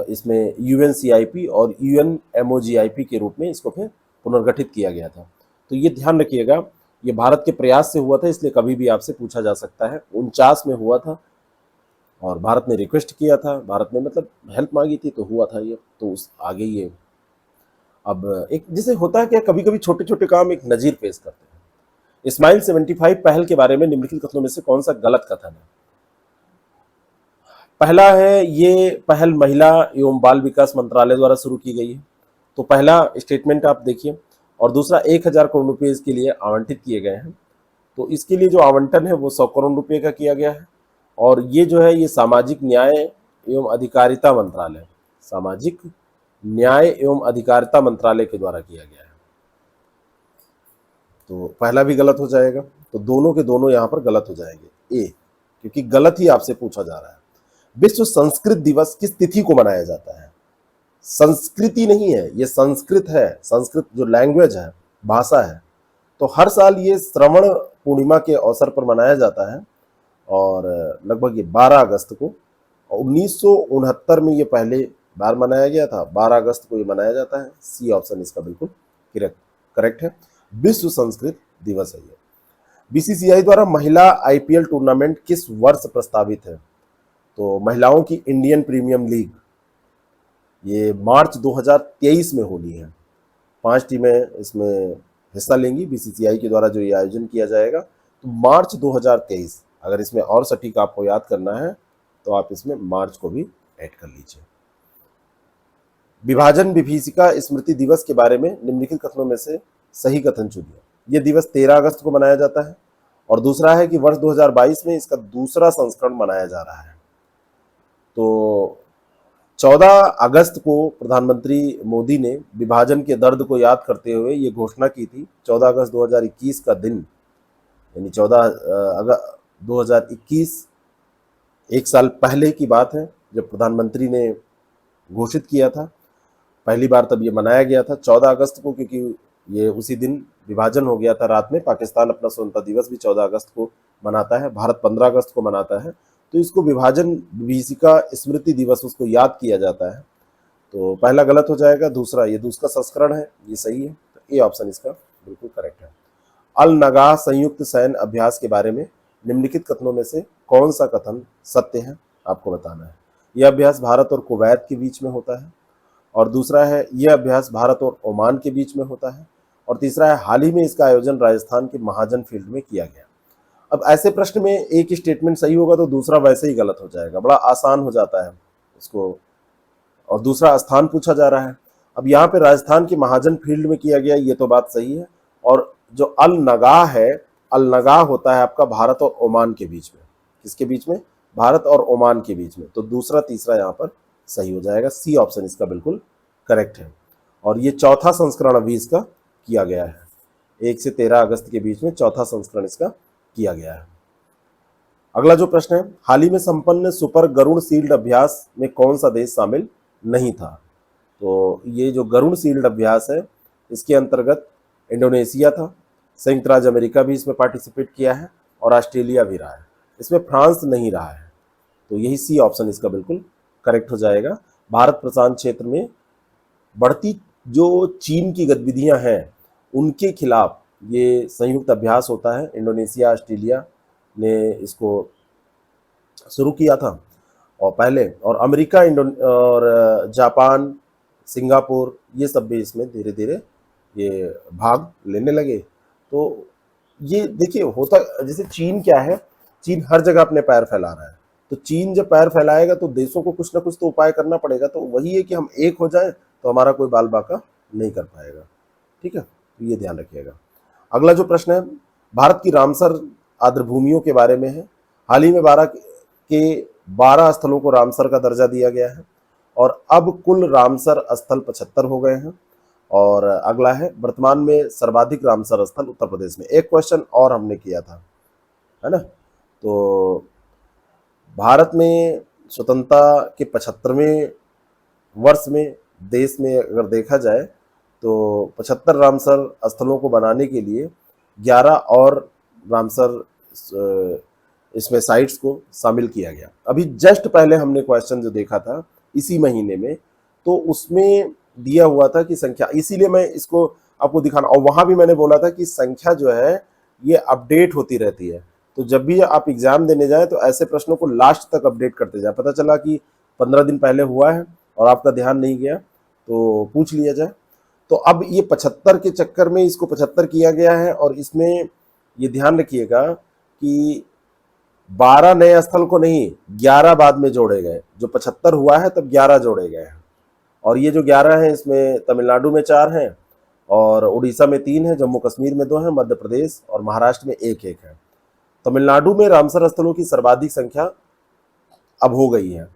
इसमें यूएनसीआईपी और यूएनएमओजीआईपी के रूप में इसको फिर पुनर्गठित किया गया था। तो ये ध्यान रखिएगा, ये भारत के प्रयास से हुआ था, इसलिए कभी भी आपसे पूछा जा सकता है। 49 में हुआ था और भारत ने रिक्वेस्ट किया था, भारत ने मतलब हेल्प मांगी थी, तो हुआ था ये। तो उस आगे ये अब एक जैसे होता है क्या, कभी कभी छोटे छोटे काम एक नजीर पेश करते हैं। इस्माइल 75 पहल के बारे में निम्नलिखित कथनों में से कौन सा गलत कथन है? पहला है, ये पहल महिला एवं बाल विकास मंत्रालय द्वारा शुरू की गई है। तो पहला स्टेटमेंट आप देखिए। और दूसरा, 1000 करोड़ रुपए इसके लिए आवंटित किए गए हैं। तो इसके लिए जो आवंटन है वो 100 करोड़ रुपए का किया गया है। और ये जो है ये सामाजिक न्याय एवं अधिकारिता मंत्रालय, सामाजिक न्याय एवं अधिकारिता मंत्रालय के द्वारा किया गया है। तो पहला भी गलत हो जाएगा, तो दोनों के दोनों यहाँ पर गलत हो जाएंगे ए, क्योंकि गलत ही आपसे पूछा जा रहा है। विश्व संस्कृत दिवस किस तिथि को मनाया जाता है? संस्कृति नहीं है, ये संस्कृत है। संस्कृत जो लैंग्वेज है, भाषा है। तो हर साल ये श्रवण पूर्णिमा के अवसर पर मनाया जाता है और लगभग ये 12 अगस्त को। 1969 में ये पहले बार मनाया गया था, 12 अगस्त को ये मनाया जाता है। सी ऑप्शन इसका बिल्कुल करेक्ट है, विश्व संस्कृत दिवस है ये। बीसीसीआई द्वारा महिला आईपीएल टूर्नामेंट किस वर्ष प्रस्तावित है? तो महिलाओं की इंडियन प्रीमियम लीग ये मार्च 2023 में होनी है। 5 टीमें इसमें हिस्सा लेंगी बीसीसीआई के द्वारा जो ये आयोजन किया जाएगा। तो मार्च 2023, अगर इसमें और सटीक आपको याद करना है तो आप इसमें मार्च को भी ऐड कर लीजिए। विभाजन विभीषिका स्मृति दिवस के बारे में निम्नलिखित कथनों में से सही कथन चुनिए। यह दिवस 13 अगस्त को मनाया जाता है। और दूसरा है कि वर्ष 2022 में इसका दूसरा संस्करण मनाया जा रहा है। तो 14 अगस्त को प्रधानमंत्री मोदी ने विभाजन के दर्द को याद करते हुए ये घोषणा की थी। 14 अगस्त 2021 का दिन, यानी 14 अगस्त 2021 एक साल पहले की बात है जब प्रधानमंत्री ने घोषित किया था। पहली बार तब ये मनाया गया था 14 अगस्त को, क्योंकि ये उसी दिन विभाजन हो गया था रात में। पाकिस्तान अपना स्वतंत्रता दिवस भी 14 अगस्त को मनाता है, भारत 15 अगस्त को मनाता है। तो इसको विभाजन विभीषिका स्मृति दिवस उसको याद किया जाता है। तो पहला गलत हो जाएगा, दूसरा ये दूसरा संस्करण है, ये सही है। तो ए ऑप्शन इसका बिल्कुल करेक्ट है। अल नगाह संयुक्त सैन्य अभ्यास के बारे में निम्नलिखित कथनों में से कौन सा कथन सत्य है, आपको बताना है। यह अभ्यास भारत और कुवैत के बीच में होता है, और दूसरा है यह अभ्यास भारत और ओमान के बीच में होता है, और तीसरा है हाल ही में इसका आयोजन राजस्थान के महाजन फील्ड में किया गया। अब ऐसे प्रश्न में एक स्टेटमेंट सही होगा तो दूसरा वैसे ही गलत हो जाएगा, बड़ा आसान हो जाता है उसको, और दूसरा स्थान पूछा जा रहा है। अब यहाँ पे राजस्थान के महाजन फील्ड में किया गया, ये तो बात सही है। और जो अल नगाह है, अल नगाह होता है आपका भारत और ओमान के बीच में। किसके बीच में? भारत और ओमान के बीच में। तो दूसरा तीसरा यहाँ पर सही हो जाएगा, सी ऑप्शन इसका बिल्कुल करेक्ट है। और ये चौथा संस्करण अभी इसका किया गया है, 1 से 13 अगस्त के बीच में चौथा संस्करण इसका किया गया है। अगला जो प्रश्न है, हाल ही में संपन्न सुपर गरुड़ शील्ड अभ्यास में कौन सा देश शामिल नहीं था? तो ये जो गरुड़ शील्ड अभ्यास है, इसके अंतर्गत इंडोनेशिया था, संयुक्त राज्य अमेरिका भी इसमें पार्टिसिपेट किया है, और ऑस्ट्रेलिया भी रहा है। इसमें फ्रांस नहीं रहा है। तो यही सी ऑप्शन इसका बिल्कुल करेक्ट हो जाएगा। भारत प्रशांत क्षेत्र में बढ़ती जो चीन की गतिविधियां हैं, उनके खिलाफ ये संयुक्त अभ्यास होता है। इंडोनेशिया, ऑस्ट्रेलिया ने इसको शुरू किया था और पहले, और अमेरिका, और जापान, सिंगापुर, ये सब भी इसमें धीरे धीरे ये भाग लेने लगे। तो ये देखिए होता, जैसे चीन क्या है, चीन हर जगह अपने पैर फैला रहा है। तो चीन जब पैर फैलाएगा तो देशों को कुछ ना कुछ तो उपाय करना पड़ेगा। तो वही है कि हम एक हो जाए तो हमारा कोई बाल बाका नहीं कर पाएगा। ठीक है, तो ये ध्यान रखिएगा। अगला जो प्रश्न है, भारत की रामसर आर्द्रभूमियों के बारे में है। हाल ही में 12 स्थलों को रामसर का दर्जा दिया गया है, और अब कुल रामसर स्थल 75 हो गए हैं। और अगला है, वर्तमान में सर्वाधिक रामसर स्थल उत्तर प्रदेश में। एक क्वेश्चन और हमने किया था, है ना? तो भारत में स्वतंत्रता के 75वें वर्ष में देश में अगर देखा जाए तो 75 रामसर स्थलों को बनाने के लिए 11 और रामसर इसमें साइट्स को शामिल किया गया। अभी जस्ट पहले हमने क्वेश्चन जो देखा था इसी महीने में, तो उसमें दिया हुआ था कि संख्या, इसीलिए मैं इसको आपको दिखाना, और वहां भी मैंने बोला था कि संख्या जो है ये अपडेट होती रहती है। तो जब भी आप एग्जाम देने जाए तो ऐसे प्रश्नों को लास्ट तक अपडेट करते जाए। पता चला कि 15 दिन पहले हुआ है और आपका ध्यान नहीं गया तो पूछ लिया जाए। तो अब ये 75 के चक्कर में इसको 75 किया गया है, और इसमें ये ध्यान रखिएगा कि 12 नए स्थल को नहीं, 11 बाद में जोड़े गए। जो 75 हुआ है तब 11 जोड़े गए हैं, और ये जो 11 हैं इसमें तमिलनाडु में 4 हैं, और उड़ीसा में 3 है, जम्मू कश्मीर में 2 हैं, मध्य प्रदेश और महाराष्ट्र में 1-1 है। तमिलनाडु में रामसर स्थलों की सर्वाधिक संख्या अब हो गई है,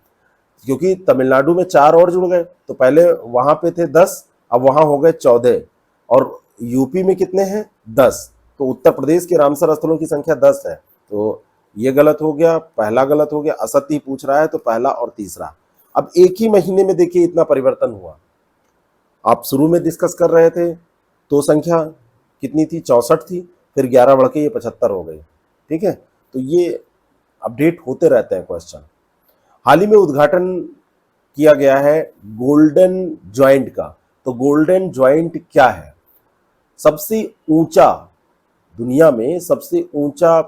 क्योंकि तमिलनाडु में 4 और जुड़ गए। तो पहले वहां पे थे 10, अब वहां हो गए 14, और यूपी में कितने हैं? 10। तो उत्तर प्रदेश के रामसर स्थलों की संख्या 10 है। तो ये गलत हो गया, पहला गलत हो गया, असत्य पूछ रहा है तो पहला और तीसरा। अब एक ही महीने में देखिए इतना परिवर्तन हुआ। आप शुरू में डिस्कस कर रहे थे तो संख्या कितनी थी? 64 थी, फिर 11 बढ़ के ये 75 हो गई। ठीक है, तो ये अपडेट होते रहते हैं क्वेश्चन। हाल ही में उद्घाटन किया गया है गोल्डन जॉइंट का। तो गोल्डन जॉइंट क्या है? सबसे ऊंचा, दुनिया में सबसे ऊंचा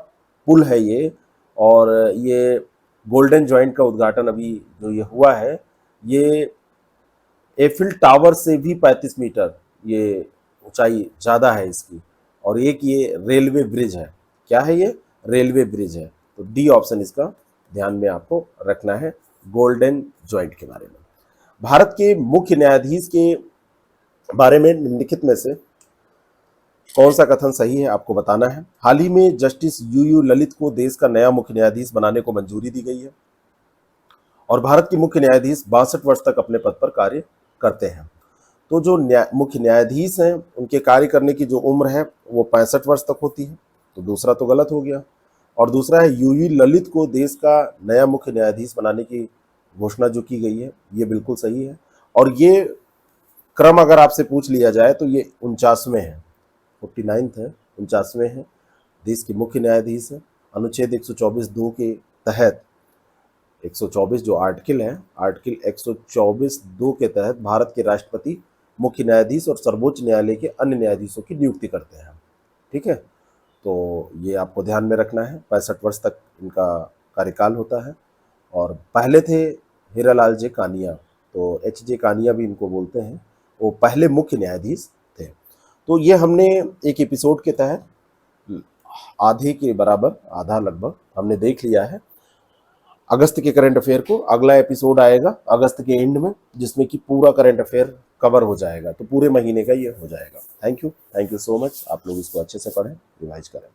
पुल है ये, और ये गोल्डन जॉइंट का उद्घाटन अभी जो ये हुआ है, ये एफिल टावर से भी 35 मीटर ये ऊंचाई ज़्यादा है इसकी। और एक ये रेलवे ब्रिज है। क्या है ये? रेलवे ब्रिज है। तो डी ऑप्शन इसका ध्यान में आपको रखना है, गोल्डन जॉइंट के बारे में। भारत के मुख्य न्यायाधीश के बारे में निम्नलिखित में से कौन सा कथन सही है, आपको बताना है। हाल ही में जस्टिस यूयू ललित को देश का नया मुख्य न्यायाधीश बनाने को मंजूरी दी गई है, और भारत के मुख्य न्यायाधीश 62 वर्ष तक अपने पद पर कार्य करते हैं। तो जो मुख्य न्यायाधीश हैं उनके कार्य करने की जो उम्र है वो 65 वर्ष तक होती है। तो दूसरा तो गलत हो गया। और दूसरा है यूयू ललित को देश का नया मुख्य न्यायाधीश बनाने की घोषणा जो की गई है, ये बिल्कुल सही है। और ये क्रम अगर आपसे पूछ लिया जाए तो ये 49वें हैं, 49th है, 49वें हैं, देश के मुख्य न्यायाधीश हैं। अनुच्छेद 124(2) के तहत 124 जो आर्टिकल है, आर्टिकल 124(2) के तहत भारत के राष्ट्रपति मुख्य न्यायाधीश और सर्वोच्च न्यायालय के अन्य न्यायाधीशों की नियुक्ति करते हैं। ठीक है, तो ये आपको ध्यान में रखना है। 65 वर्ष तक इनका कार्यकाल होता है। और पहले थे हीरालाल जे कानिया, तो एच जे कानिया भी इनको बोलते हैं, वो पहले मुख्य न्यायाधीश थे। तो ये हमने एक एपिसोड के तहत आधे के बराबर, आधा लगभग हमने देख लिया है अगस्त के करंट अफेयर को। अगला एपिसोड आएगा अगस्त के एंड में, जिसमें कि पूरा करंट अफेयर कवर हो जाएगा, तो पूरे महीने का ये हो जाएगा। Thank you so much. आप लोग इसको अच्छे से पढ़ें, रिवाइज करें।